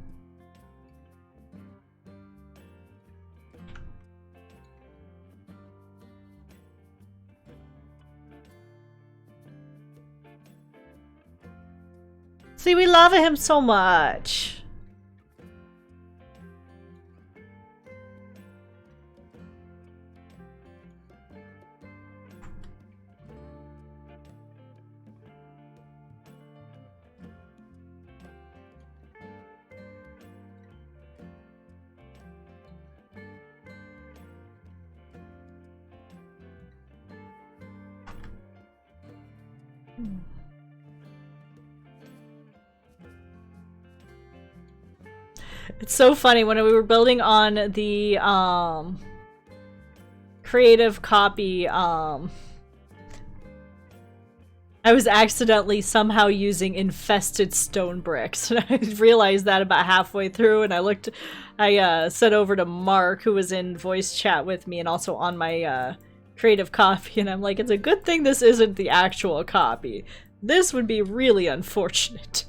See, we love him so much. It's so funny when we were building on the creative copy, I was accidentally somehow using infested stone bricks. And I realized that about halfway through, and I sent over to Mark, who was in voice chat with me and also on my creative copy, and I'm like, it's a good thing this isn't the actual copy. This would be really unfortunate.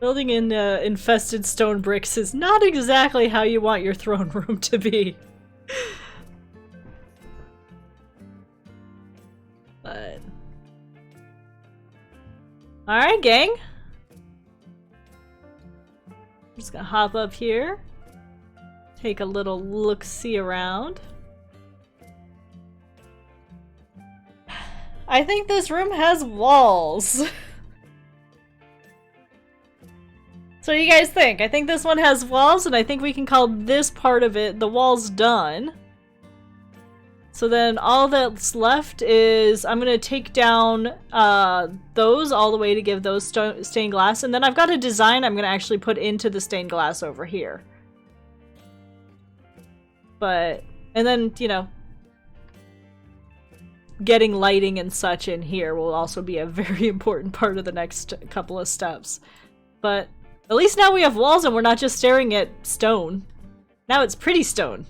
Building in infested stone bricks is not exactly how you want your throne room to be. But... Alright, gang. I'm just gonna hop up here. Take a little look-see around. I think this room has walls. So what do you guys think? I think this one has walls, and I think we can call this part of it the walls done. So then all that's left is I'm gonna take down those all the way to give those stained glass, and then I've got a design I'm gonna actually put into the stained glass over here. But, and then, you know, getting lighting and such in here will also be a very important part of the next couple of steps. But at least now we have walls and we're not just staring at stone. Now it's pretty stone.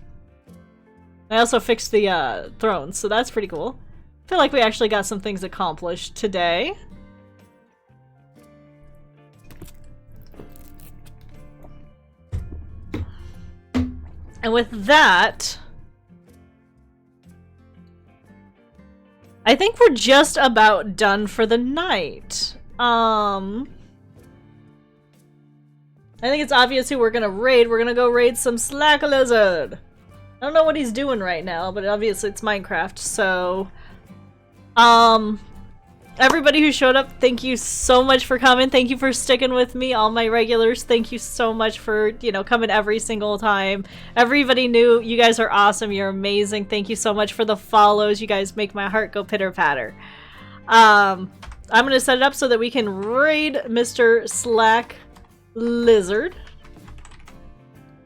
I also fixed the throne, so that's pretty cool. I feel like we actually got some things accomplished today. And with that, I think we're just about done for the night. I think it's obvious who we're gonna raid. We're gonna go raid some Slack Lizard. I don't know what he's doing right now, but obviously it's Minecraft, so... everybody who showed up, thank you so much for coming. Thank you for sticking with me. All my regulars, thank you so much for, you know, coming every single time. Everybody new, you guys are awesome. You're amazing. Thank you so much for the follows. You guys make my heart go pitter-patter. I'm gonna set it up so that we can raid Mr. Slack Lizard.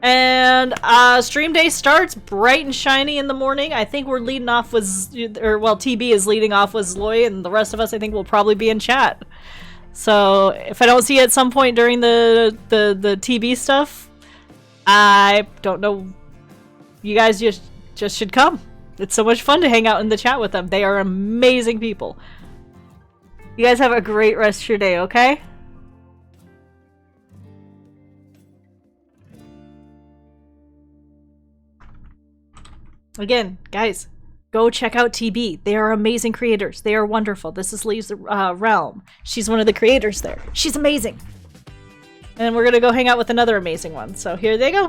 And stream day starts bright and shiny in the morning. I think we're leading off with, or well, TB is leading off with Zloy, and the rest of us I think will probably be in chat. So if I don't see you at some point during the TB stuff, I don't know. You guys just should come. It's so much fun to hang out in the chat with them. They are amazing people. You guys have a great rest of your day, okay? Again, guys, go check out TB. They are amazing creators. They are wonderful. This is Lee's realm. She's one of the creators there. She's amazing. And we're gonna go hang out with another amazing one. So here they go.